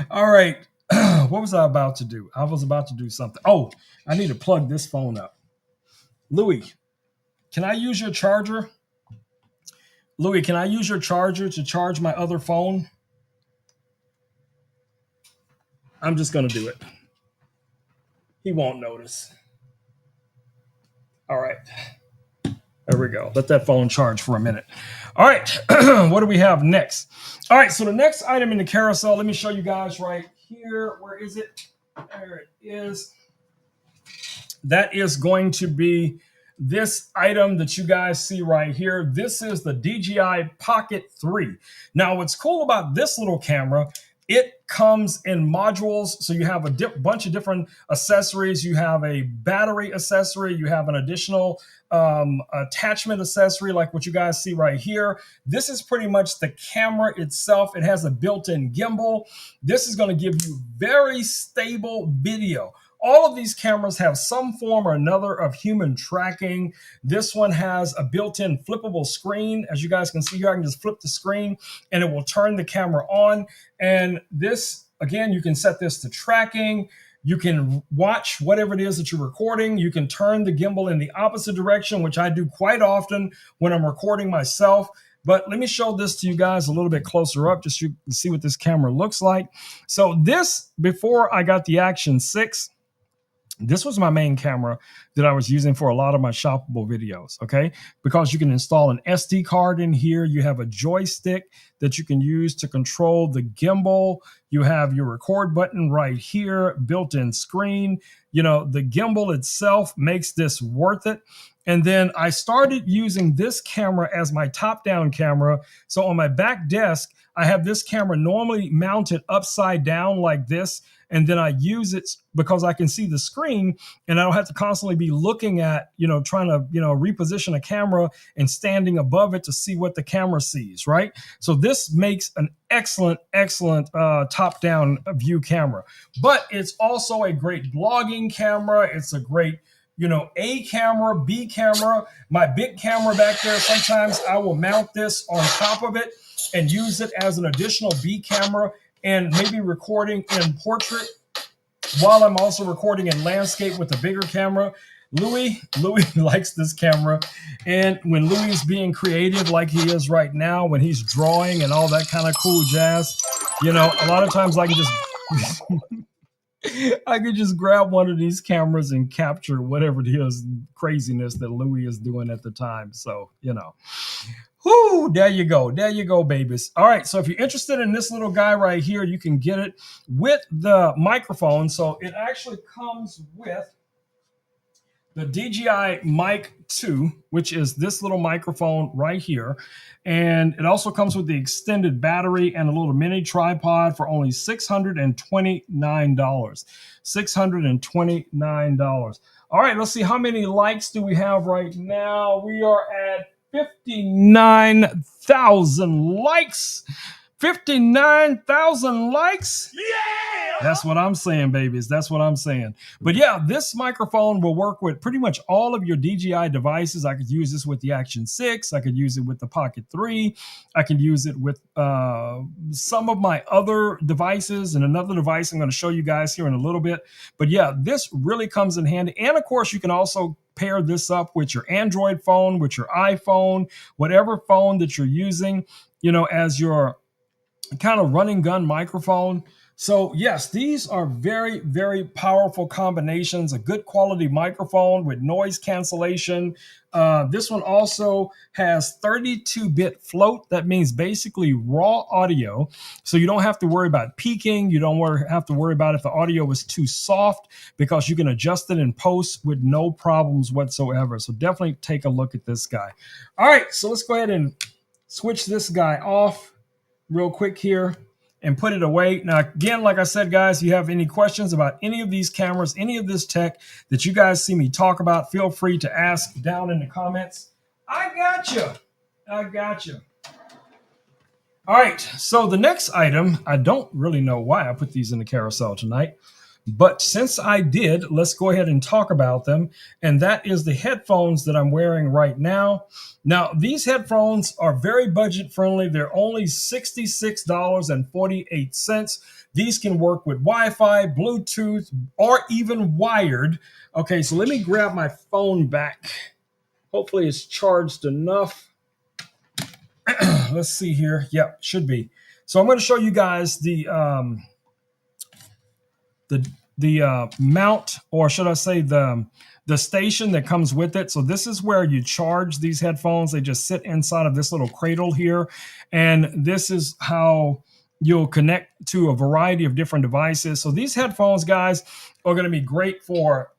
All right. What was I about to do? I was about to do something. Oh, I need to plug this phone up. Louis, can I use your charger? Louis, can I use your charger to charge my other phone? I'm just going to do it. He won't notice. All right. There we go. Let that phone charge for a minute. All right. What do we have next? All right. So the next item in the carousel, let me show you guys right here. Where is it? There it is. That is going to be this item that you guys see right here. This is the DJI Pocket 3. Now, what's cool about this little camera, it comes in modules. So you have a bunch of different accessories. You have a battery accessory. You have an additional attachment accessory like what you guys see right here. This is pretty much the camera itself. It has a built-in gimbal. This is going to give you very stable video. All of these cameras have some form or another of human tracking. This one has a built-in flippable screen. As you guys can see here, I can just flip the screen and it will turn the camera on. And this, again, you can set this to tracking. You can watch whatever it is that you're recording. You can turn the gimbal in the opposite direction, which I do quite often when I'm recording myself. But let me show this to you guys a little bit closer up, just so you can see what this camera looks like. So this, before I got the Action 6, this was my main camera that I was using for a lot of my shoppable videos, okay? Because you can install an SD card in here. You have a joystick that you can use to control the gimbal. You have your record button right here, built-in screen. You know, the gimbal itself makes this worth it. And then I started using this camera as my top-down camera. So on my back desk, I have this camera normally mounted upside down like this. And then I use it because I can see the screen and I don't have to constantly be looking at, trying to, reposition a camera and standing above it to see what the camera sees, right? So this makes an excellent top-down view camera. But it's also a great vlogging camera. It's a great, A camera, B camera. My big camera back there, sometimes I will mount this on top of it and use it as an additional B camera and maybe recording in portrait while I'm also recording in landscape with a bigger camera. Louis likes this camera. And when Louis is being creative like he is right now, when he's drawing and all that kind of cool jazz, a lot of times I can just I could just grab one of these cameras and capture whatever it is craziness that Louis is doing at the time. So, whoo, there you go. There you go, babies. All right. So if you're interested in this little guy right here, you can get it with the microphone. So it actually comes with the DJI Mic 2, which is this little microphone right here. And it also comes with the extended battery and a little mini tripod for only $629. $629. All right, let's see how many likes do we have right now. We are at 59,000 likes. 59,000 likes. Yeah! That's what I'm saying, babies. That's what I'm saying. But yeah, this microphone will work with pretty much all of your DJI devices. I could use this with the Action 6. I could use it with the Pocket 3. I could use it with some of my other devices and another device I'm going to show you guys here in a little bit. But yeah, this really comes in handy. And of course, you can also pair this up with your Android phone, with your iPhone, whatever phone that you're using, as your kind of running gun microphone. So yes, these are very, very powerful combinations, a good quality microphone with noise cancellation. This one also has 32-bit float. That means basically raw audio. So you don't have to worry about peaking. You don't have to worry about if the audio is too soft, because you can adjust it in post with no problems whatsoever. So definitely take a look at this guy. All right, so let's go ahead and switch this guy off real quick here and put it away. Now, again, like I said, guys, if you have any questions about any of these cameras, any of this tech that you guys see me talk about, feel free to ask down in the comments. I got you. All right, so the next item, I don't really know why I put these in the carousel tonight, But since I did, let's go ahead and talk about them. And that is the headphones that I'm wearing right now. Now, these headphones are very budget friendly. They're only $66.48. These can work with Wi-Fi, Bluetooth, or even wired. Okay, so let me grab my phone back. Hopefully it's charged enough. Let's see here. Yep, should be. So I'm going to show you guys the mount, or should I say the station that comes with it. So this is where you charge these headphones. They just sit inside of this little cradle here, and this is how you'll connect to a variety of different devices. So these headphones, guys, are going to be great for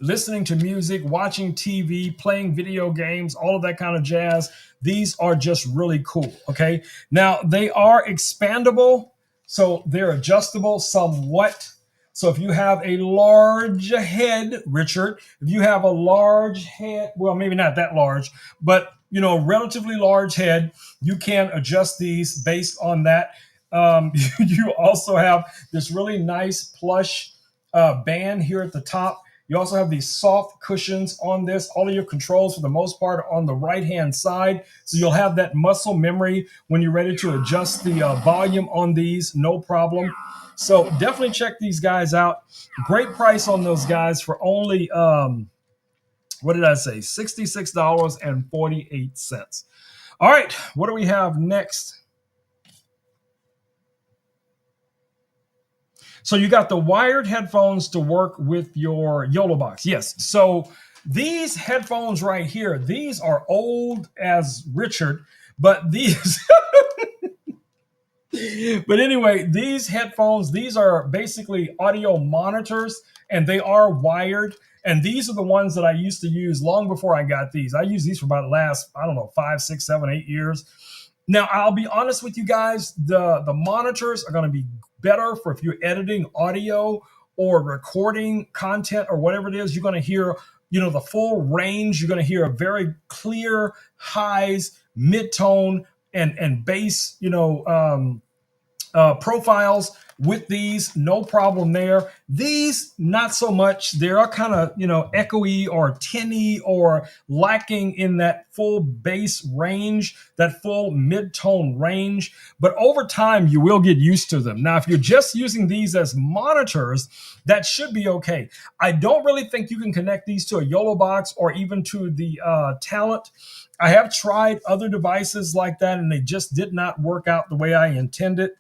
listening to music, watching TV, playing video games, all of that kind of jazz. These are just really cool. Okay. Now they are expandable, so they're adjustable somewhat. So if you have a large head, Richard, if you have a large head, well, maybe not that large, but relatively large head, you can adjust these based on that. You also have this really nice plush band here at the top. You also have these soft cushions on this. All of your controls, for the most part, are on the right-hand side. So you'll have that muscle memory when you're ready to adjust the volume on these, no problem. So definitely check these guys out. Great price on those guys for only, what did I say? $66.48. All right, what do we have next? So you got the wired headphones to work with your YOLO box. Yes. So these headphones right here, these are old as Richard, but these but anyway, these headphones, these are basically audio monitors, and they are wired. And these are the ones that I used to use long before I got these. I used these for about the last, I don't know, 5, 6, 7, 8 years. Now, I'll be honest with you guys, the monitors are going to be better for if you're editing audio or recording content or whatever it is. You're going to hear, the full range. You're going to hear a very clear highs, mid-tone, and bass, profiles with these, no problem there. These, not so much. They are kind of, echoey or tinny or lacking in that full bass range, that full mid-tone range. But over time, you will get used to them. Now, if you're just using these as monitors, that should be okay. I don't really think you can connect these to a YOLO box or even to the Talent. I have tried other devices like that, and they just did not work out the way I intended.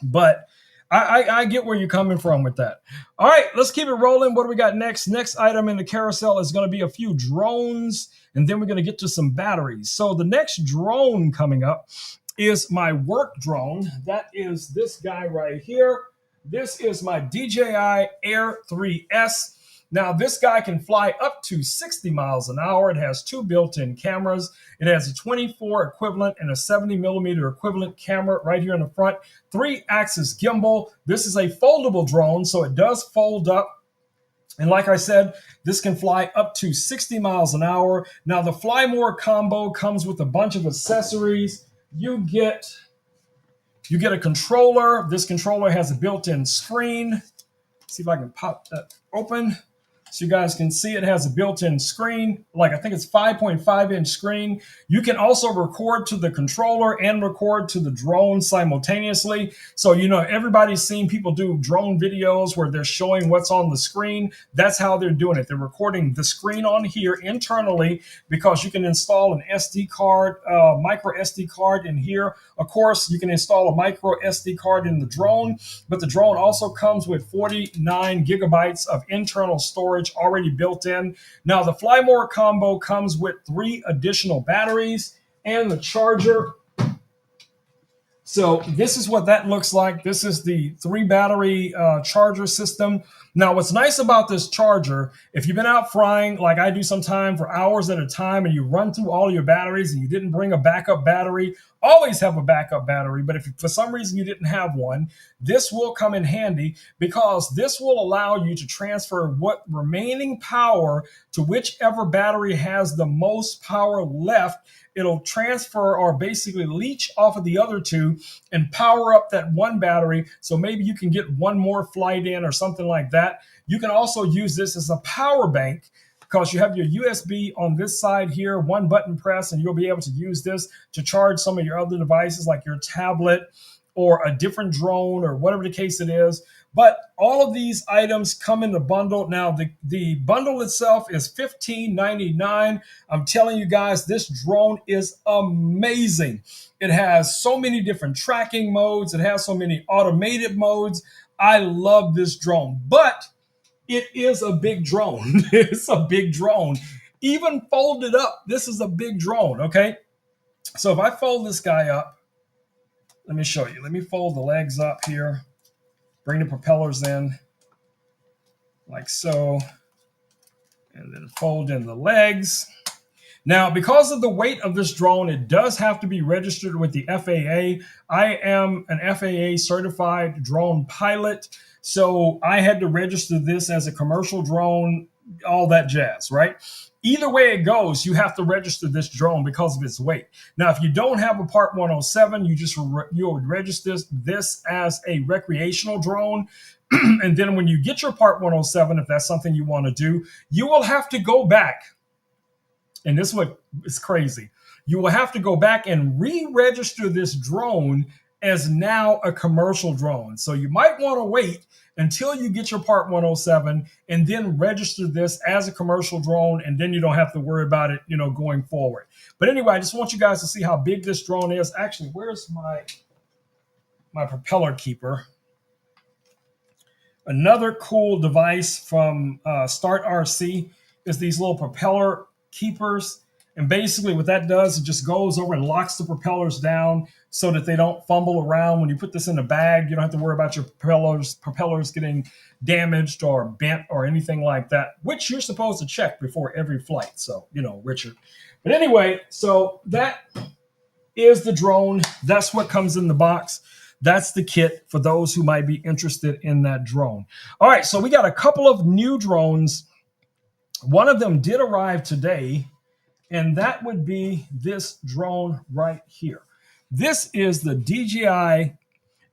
But I get where you're coming from with that. All right, let's keep it rolling. What do we got next? Next item in the carousel is going to be a few drones, and then we're going to get to some batteries. So the next drone coming up is my work drone. That is this guy right here. This is my DJI Air 3S. Now, this guy can fly up to 60 miles an hour. It has 2 built-in cameras. It has a 24 equivalent and a 70 millimeter equivalent camera right here in the front. 3-axis gimbal. This is a foldable drone, so it does fold up. And like I said, this can fly up to 60 miles an hour. Now, the Fly More combo comes with a bunch of accessories. You get a controller. This controller has a built-in screen. See if I can pop that open so you guys can see it has a built-in screen. Like, I think it's 5.5-inch screen. You can also record to the controller and record to the drone simultaneously. So, everybody's seen people do drone videos where they're showing what's on the screen. That's how they're doing it. They're recording the screen on here internally, because you can install an SD card, micro SD card in here. Of course, you can install a micro SD card in the drone, but the drone also comes with 49 gigabytes of internal storage already built in. Now, the Fly More combo comes with 3 additional batteries and the charger. So this is what that looks like. This is the 3 battery charger system. Now, what's nice about this charger, if you've been out flying like I do sometime for hours at a time and you run through all your batteries and you didn't bring a backup battery, always have a backup battery. But if for some reason you didn't have one, this will come in handy because this will allow you to transfer what remaining power to whichever battery has the most power left. It'll transfer or basically leach off of the other two and power up that one battery. So maybe you can get one more flight in or something like that. You can also use this as a power bank because you have your USB on this side here, one button press, and you'll be able to use this to charge some of your other devices like your tablet or a different drone or whatever the case it is. But all of these items come in the bundle. Now, the bundle itself is $15.99. I'm telling you guys, this drone is amazing. It has so many different tracking modes. It has so many automated modes. I love this drone, but it is a big drone. It's a big drone. Even folded up, this is a big drone, okay? So if I fold this guy up, let me show you. Let me fold the legs up here. Bring the propellers in like so, and then fold in the legs. Now, because of the weight of this drone, it does have to be registered with the FAA. I am an FAA certified drone pilot, so I had to register this as a commercial drone, all that jazz, right? Either way it goes, you have to register this drone because of its weight. Now, if you don't have a Part 107, you would register this as a recreational drone. And then when you get your Part 107, if that's something you want to do, you will have to go back. And this is what is crazy. You will have to go back and re-register this drone as now a commercial drone. So you might want to wait until you get your Part 107 and then register this as a commercial drone, and then you don't have to worry about it, going forward. But anyway, I just want you guys to see how big this drone is. Actually, where's my propeller keeper? Another cool device from Start RC is these little propeller keepers. And basically what that does, it just goes over and locks the propellers down so that they don't fumble around. When you put this in a bag, you don't have to worry about your propellers getting damaged or bent or anything like that, which you're supposed to check before every flight. So, Richard. But anyway, so that is the drone. That's what comes in the box. That's the kit for those who might be interested in that drone. All right, so we got a couple of new drones. One of them did arrive today, and that would be this drone right here. This is the DJI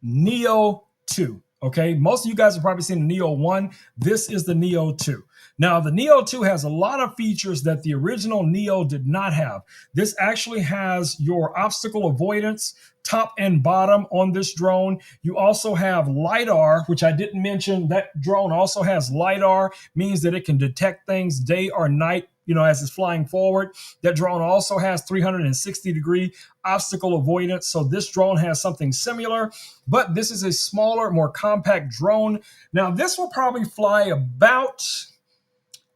Neo 2. Okay, most of you guys have probably seen the Neo 1. This is the Neo 2. Now, the Neo 2 has a lot of features that the original Neo did not have. This actually has your obstacle avoidance, top and bottom on this drone. You also have LiDAR, which I didn't mention. That drone also has LiDAR, means that it can detect things day or night, as it's flying forward. That drone also has 360-degree obstacle avoidance. So this drone has something similar, but this is a smaller, more compact drone. Now, this will probably fly about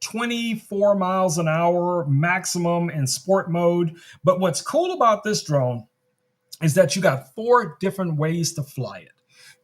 24 miles an hour maximum in sport mode. But what's cool about this drone is that you got 4 different ways to fly it.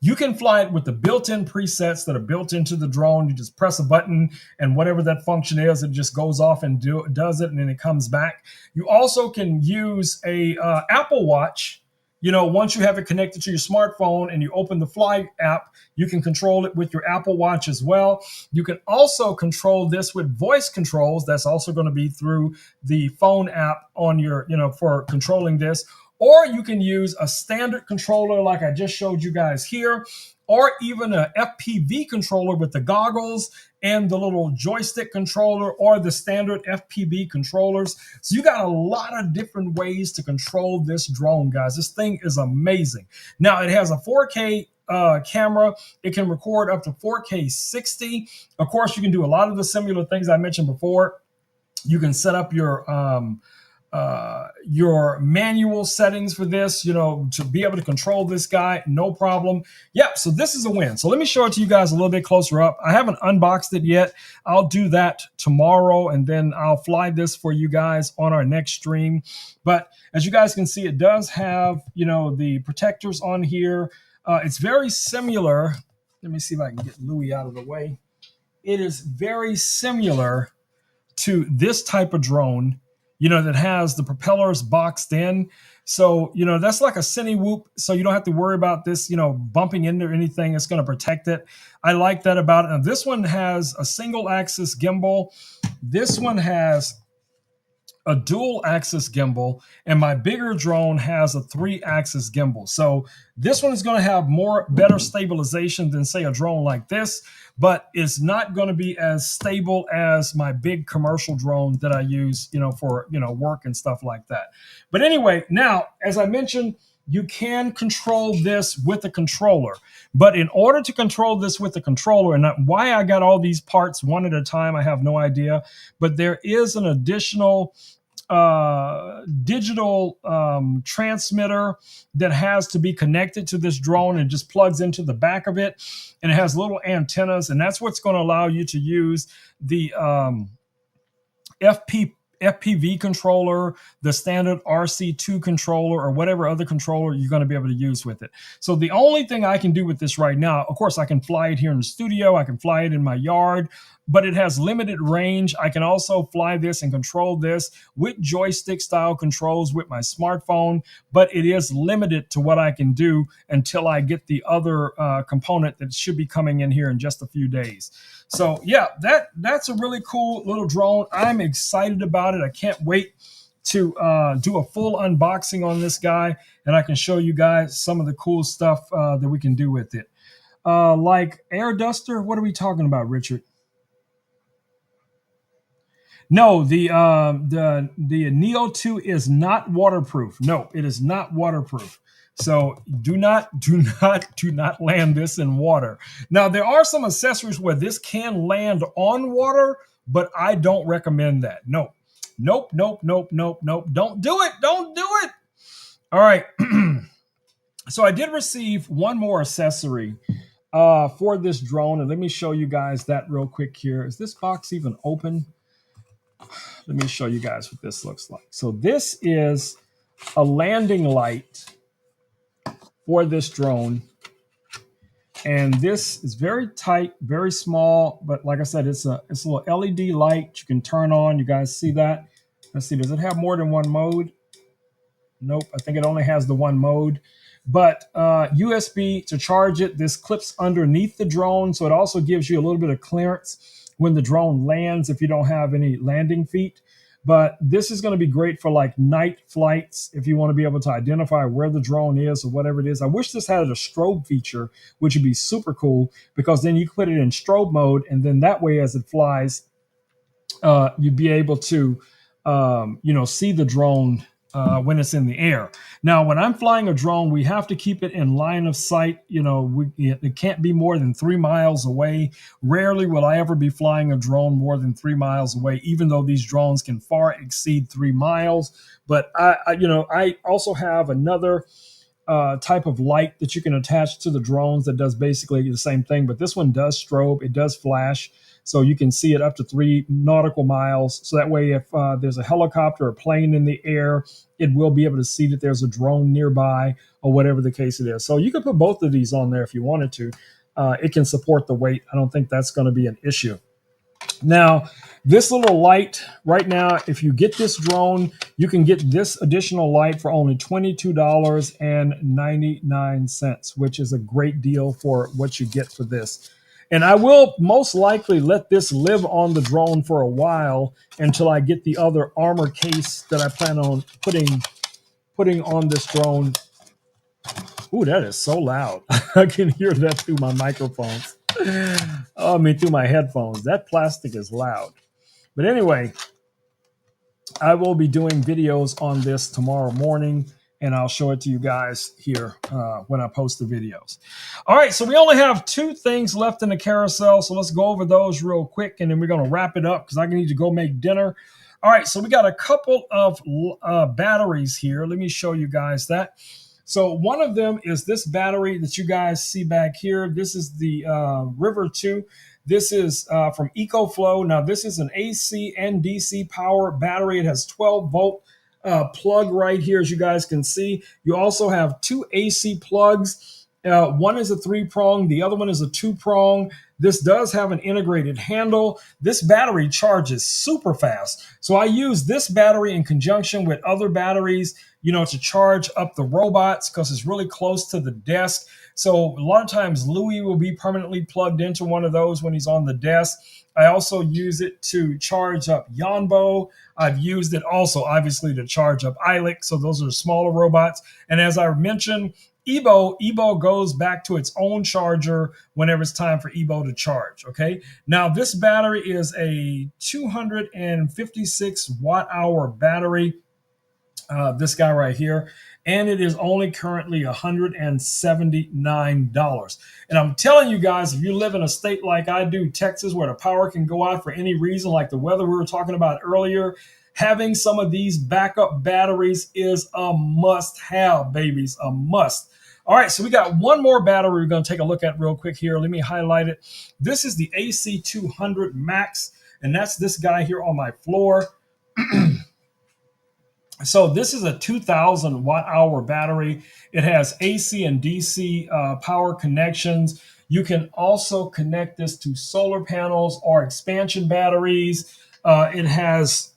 You can fly it with the built-in presets that are built into the drone. You just press a button and whatever that function is, it just goes off and does it, and then it comes back. You also can use a Apple Watch. Once you have it connected to your smartphone and you open the Fly app, you can control it with your Apple Watch as well. You can also control this with voice controls. That's also going to be through the phone app on your, for controlling this. Or you can use a standard controller like I just showed you guys here, or even a FPV controller with the goggles and the little joystick controller, or the standard FPV controllers. So you got a lot of different ways to control this drone, guys. This thing is amazing. Now, it has a 4K camera. It can record up to 4K 60. Of course, you can do a lot of the similar things I mentioned before. You can set up your manual settings for this, to be able to control this guy, no problem. Yep, so this is a win. So let me show it to you guys a little bit closer up. I haven't unboxed it yet. I'll do that tomorrow, and then I'll fly this for you guys on our next stream. But as you guys can see, it does have, the protectors on here. It's very similar. Let me see if I can get Louis out of the way. it is very similar to this type of drone, that has the propellers boxed in. So, that's like a cine whoop. So you don't have to worry about this, bumping into anything. It's going to protect it. I like that about it. Now, this one has a single axis gimbal. This one has a dual axis gimbal, and my bigger drone has a 3-axis gimbal. So this one is going to have better stabilization than, say, a drone like this, but it's not going to be as stable as my big commercial drone that I use, for work and stuff like that. But anyway, now, as I mentioned, you can control this with a controller. But in order to control this with a controller, and why I got all these parts one at a time, I have no idea. But there is an additional digital transmitter that has to be connected to this drone and just plugs into the back of it. And it has little antennas, and that's what's going to allow you to use the FPV controller, the standard RC2 controller, or whatever other controller you're going to be able to use with it. So the only thing I can do with this right now, of course, I can fly it here in the studio. I can fly it in my yard, but it has limited range. I can also fly this and control this with joystick style controls with my smartphone, but it is limited to what I can do until I get the other component that should be coming in here in just a few days. So yeah, that's a really cool little drone. I'm excited about it. I can't wait to do a full unboxing on this guy, and I can show you guys some of the cool stuff that we can do with it. Like air duster, what are we talking about, Richard? No, the Neo 2 is not waterproof. No, it is not waterproof. So do not land this in water. Now, there are some accessories where this can land on water, but I don't recommend that. Nope. Nope. Don't do it. Don't do it. All right. So I did receive one more accessory for this drone, and let me show you guys that real quick here. Is this box even open? Let me show you guys what this looks like. So this is a landing light for this drone. And this is very tight, very small, but like I said, it's a little LED light you can turn on. You guys see that? Let's see, does it have more than one mode? Nope, I think it only has the one mode. But USB to charge it. This clips underneath the drone, so it also gives you a little bit of clearance when the drone lands if you don't have any landing feet. But this is going to be great for like night flights if you want to be able to identify where the drone is or whatever it is. I wish this had a strobe feature, which would be super cool, because then you put it in strobe mode, and then that way as it flies, you'd be able to see the drone when it's in the air. Now, when I'm flying a drone, we have to keep it in line of sight. It can't be more than 3 miles away. Rarely will I ever be flying a drone more than 3 miles away, even though these drones can far exceed 3 miles. But I also have another type of light that you can attach to the drones that does basically the same thing. But this one does strobe, it does flash. So you can see it up to 3 nautical miles. So that way, if there's a helicopter or plane in the air, it will be able to see that there's a drone nearby or whatever the case it is. So you could put both of these on there if you wanted to. It can support the weight. I don't think that's going to be an issue. Now, this little light right now, if you get this drone, you can get this additional light for only $22.99, which is a great deal for what you get for this. And I will most likely let this live on the drone for a while until I get the other armor case that I plan on putting on this drone. Ooh, that is so loud. I can hear that through my microphones. Through my headphones. That plastic is loud. But anyway, I will be doing videos on this tomorrow morning, and I'll show it to you guys here when I post the videos. All right, so we only have 2 things left in the carousel, so let's go over those real quick, and then we're going to wrap it up because I need to go make dinner. All right, so we got a couple of batteries here. Let me show you guys that. So one of them is this battery that you guys see back here. This is the River 2. This is from EcoFlow. Now, this is an AC and DC power battery. It has 12-volt plug right here, as you guys can see. You also have 2 AC plugs One is a 3-prong, the other one is a 2-prong. This does have an integrated handle. This battery charges super fast. So I use this battery in conjunction with other batteries, to charge up the robots because it's really close to the desk. So a lot of times Louis will be permanently plugged into one of those when he's on the desk. I also use it to charge up Yanbo. I've used it also, obviously, to charge up Ilik. So those are smaller robots. And as I mentioned, Ebo goes back to its own charger whenever it's time for Ebo to charge. Okay. Now this battery is a 256 watt hour battery. This guy right here, and it is only currently $179. And I'm telling you guys, if you live in a state like I do, Texas, where the power can go out for any reason, like the weather we were talking about earlier, having some of these backup batteries is a must-have, babies, a must. All right, so we got one more battery we're going to take a look at real quick here. Let me highlight it. This is the AC200 Max, and that's this guy here on my floor. So this is a 2,000 watt hour battery. It has AC and DC power connections. You can also connect this to solar panels or expansion batteries. It has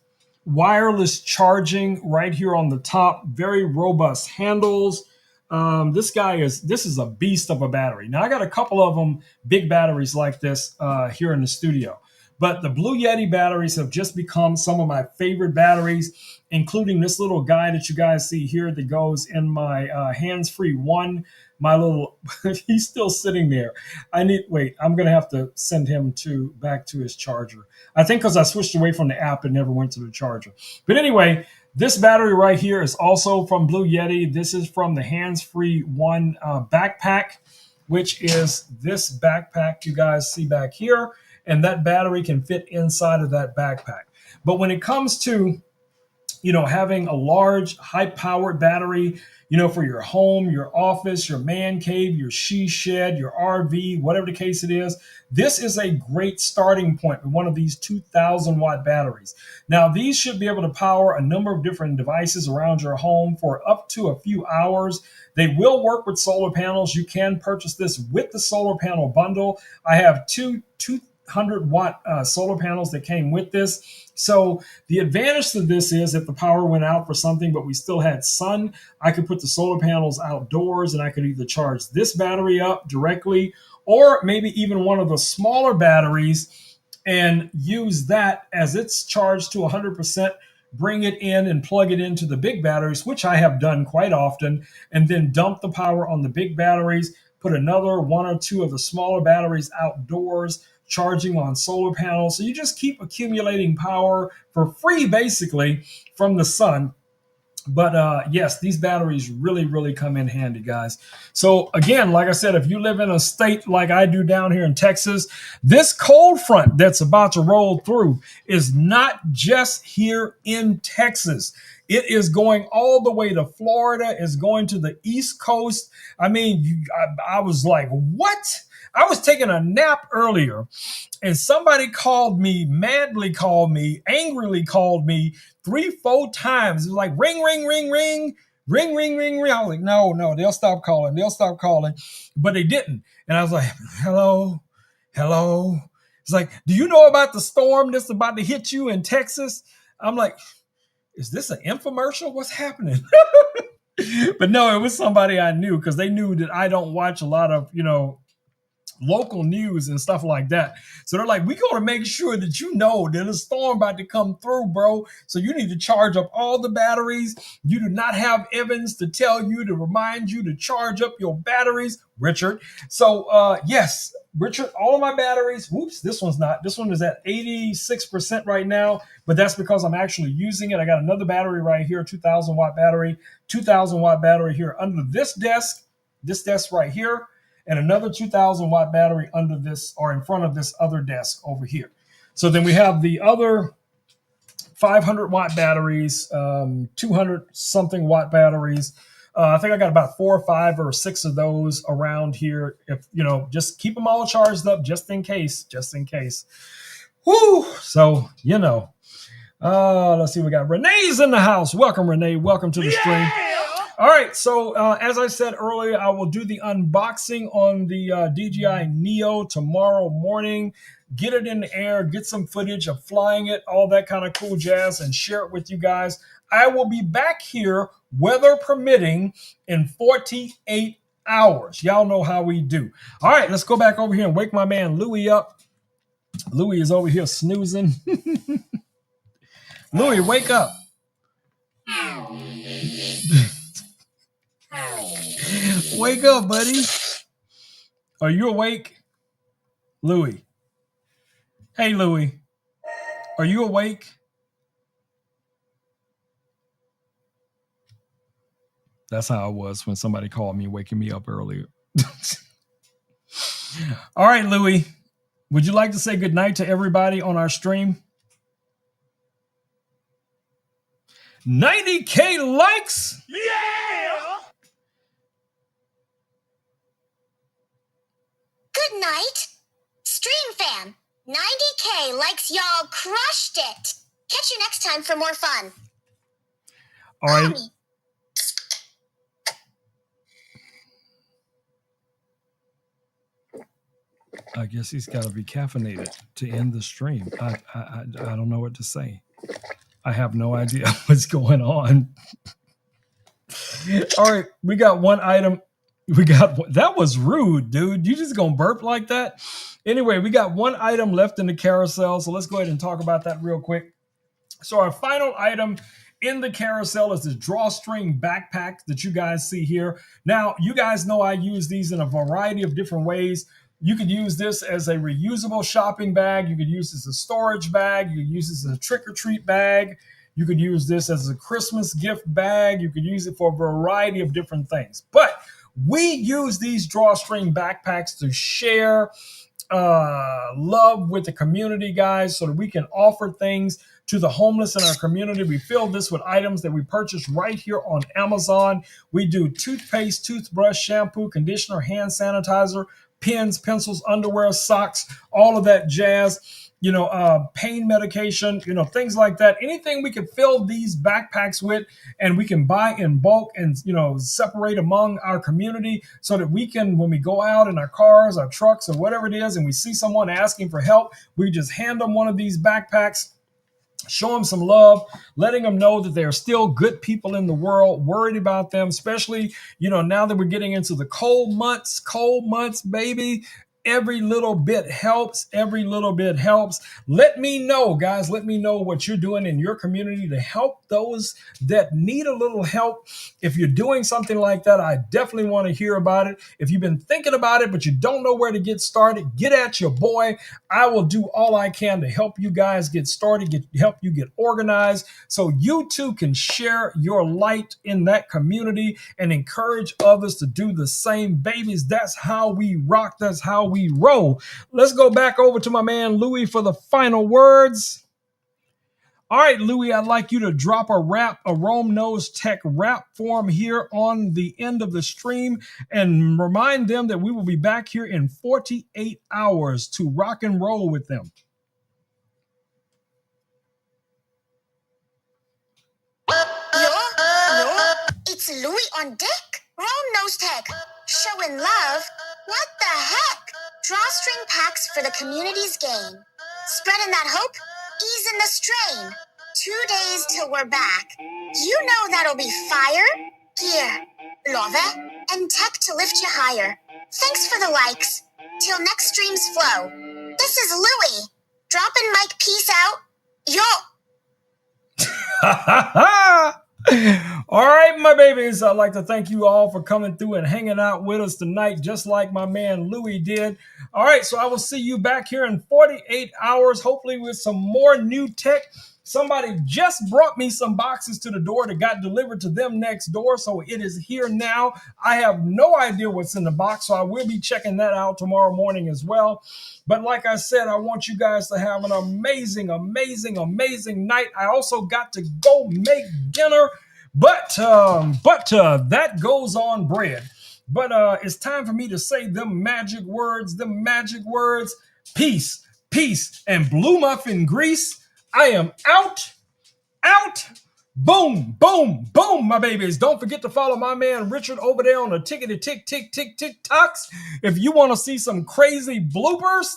wireless charging right here on the top, very robust handles. This is a beast of a battery. Now I got a couple of them, big batteries like this here in the studio. But the Blue Yeti batteries have just become some of my favorite batteries, including this little guy that you guys see here that goes in my hands-free one. My little, he's still sitting there. I'm going to have to send him back to his charger. I think because I switched away from the app, it never went to the charger. But anyway, this battery right here is also from Blue Yeti. This is from the hands-free one backpack, which is this backpack you guys see back here. And that battery can fit inside of that backpack. But when it comes to, having a large, high-powered battery, for your home, your office, your man cave, your she shed, your RV, whatever the case it is, this is a great starting point with one of these 2,000 watt batteries. Now, these should be able to power a number of different devices around your home for up to a few hours. They will work with solar panels. You can purchase this with the solar panel bundle. I have two 200 watt solar panels that came with this. So the advantage to this is if the power went out for something, but we still had sun, I could put the solar panels outdoors and I could either charge this battery up directly or maybe even one of the smaller batteries and use that as it's charged to 100%, bring it in and plug it into the big batteries, which I have done quite often, and then dump the power on the big batteries, put another one or two of the smaller batteries outdoors, charging on solar panels. So you just keep accumulating power for free, basically, from the sun. But yes, these batteries really, really come in handy, guys. So again, like I said, if you live in a state like I do down here in Texas, this cold front that's about to roll through is not just here in Texas. It is going all the way to Florida. It's going to the East Coast. I mean, I was like, what? I was taking a nap earlier and somebody madly called me, angrily called me 3-4 times. It was like ring, ring, ring, ring, ring, ring, ring, ring. I was like, no, they'll stop calling. But they didn't. And I was like, hello. It's like, do you know about the storm that's about to hit you in Texas? I'm like, is this an infomercial? What's happening? But no, it was somebody I knew because they knew that I don't watch a lot of, local news and stuff like that. So they're like, we got to make sure that you know that a storm about to come through, bro. So you need to charge up all the batteries. You do not have Evans to tell you, to remind you to charge up your batteries, Richard. So yes, Richard, all of my batteries, whoops, this one is at 86% right now, but that's because I'm actually using it. I got another battery right here, 2,000 watt battery here under this desk right here, and another 2,000 watt battery under this or in front of this other desk over here. So then we have the other 500 watt batteries, 200 something watt batteries. I think I got about 4 or 5 or 6 of those around here. If just keep them all charged up just in case. Whoo! So let's see. We got Renee's in the house. Welcome, Renee. Welcome to the stream. All right, so as I said earlier, I will do the unboxing on the DJI Neo tomorrow morning. Get it in the air, get some footage of flying it, all that kind of cool jazz, and share it with you guys. I will be back here, weather permitting, in 48 hours. Y'all know how we do. All right, let's go back over here and wake my man Louie up. Louie is over here snoozing. Louie, wake up. Wake up, buddy. Are you awake? Louie. Hey, Louie. Are you awake? That's how I was when somebody called me, waking me up earlier. All right, Louie. Would you like to say goodnight to everybody on our stream? 90K likes? Yeah! Good night. Stream fam, 90K likes, y'all crushed it. Catch you next time for more fun. All right. I guess he's got to be caffeinated to end the stream. I don't know what to say. I have no idea what's going on. All right, we got one item. That was rude, dude. You just gonna burp like that? Anyway, we got one item left in the carousel, so let's go ahead and talk about that real quick. So our final item in the carousel is this drawstring backpack that you guys see here. Now, you guys know I use these in a variety of different ways. You could use this as a reusable shopping bag. You could use this as a storage bag. You could use this as a trick-or-treat bag. You could use this as a Christmas gift bag. You could use it for a variety of different things. But we use these drawstring backpacks to share love with the community, guys, so that we can offer things to the homeless in our community. We fill this with items that we purchase right here on Amazon. We do toothpaste, toothbrush, shampoo, conditioner, hand sanitizer, pens, pencils, underwear, socks, all of that jazz, pain medication, things like that. Anything we can fill these backpacks with, and we can buy in bulk and, separate among our community so that we can, when we go out in our cars, our trucks, or whatever it is, and we see someone asking for help, we just hand them one of these backpacks. Show them some love, letting them know that there are still good people in the world, worried about them, especially, now that we're getting into the cold months, baby. Every little bit helps. Every little bit helps. Let me know, guys. Let me know what you're doing in your community to help those that need a little help. If you're doing something like that, I definitely want to hear about it. If you've been thinking about it, but you don't know where to get started, get at your boy. I will do all I can to help you guys get started, help you get organized, so you too can share your light in that community and encourage others to do the same. Babies, that's how we rock. That's how we roll. Let's go back over to my man Louie for the final words. All right, Louie, I'd like you to drop a Rome Knows Tech rap form here on the end of the stream and remind them that we will be back here in 48 hours to rock and roll with them. It's Louie on deck. Rome Knows Tech. Showing love. What the heck? Drawstring packs for the community's gain. Spreading that hope, easing the strain. 2 days till we're back. You know that'll be fire, gear, love, and tech to lift you higher. Thanks for the likes. Till next stream's flow. This is Louie. Dropping mic, peace out. Yo. All right, my babies, I'd like to thank you all for coming through and hanging out with us tonight, just like my man Louie did. All right, so I will see you back here in 48 hours, hopefully with some more new tech. Somebody just brought me some boxes to the door that got delivered to them next door, so it is here now. I have no idea what's in the box, so I will be checking that out tomorrow morning as well. But like I said, I want you guys to have an amazing, amazing, amazing night. I also got to go make dinner, but that goes on bread. But it's time for me to say them magic words, peace, and blue muffin grease. I am out, Boom, boom, boom, my babies. Don't forget to follow my man Richard over there on the tickety tick tick tick tick tocks. If you want to see some crazy bloopers,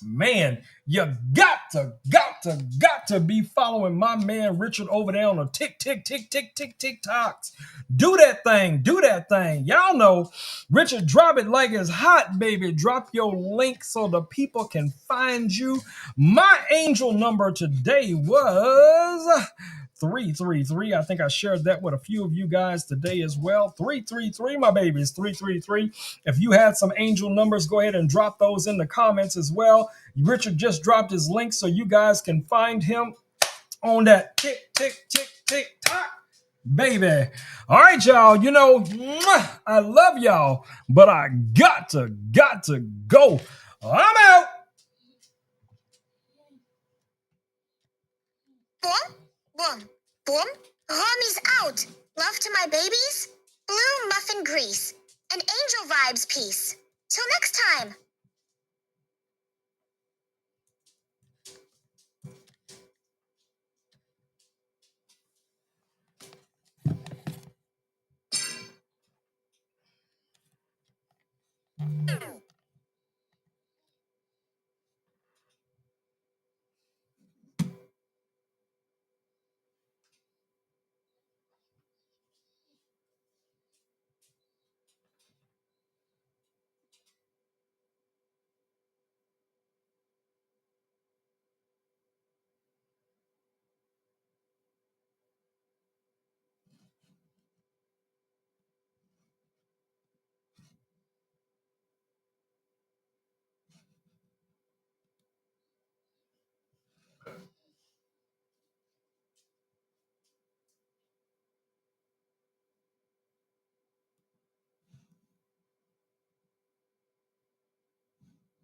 man, you got to be following my man Richard over there on the tick tick tick tick tick tick tocks. Do that thing, do that thing. Y'all know Richard, drop it like it's hot, baby. Drop your link so the people can find you. My angel number today was 333. I think I shared that with a few of you guys today as well. 333, my babies, 333. If you had some angel numbers, go ahead and drop those in the comments as well. Richard just dropped his link so you guys can find him on that tick, tick, tick, tick, tock, baby. All right, y'all. You know, I love y'all, but I got to go. I'm out. Boom, boom, boom. Homies out. Love to my babies. Blue muffin grease. And angel vibes peace. Till next time.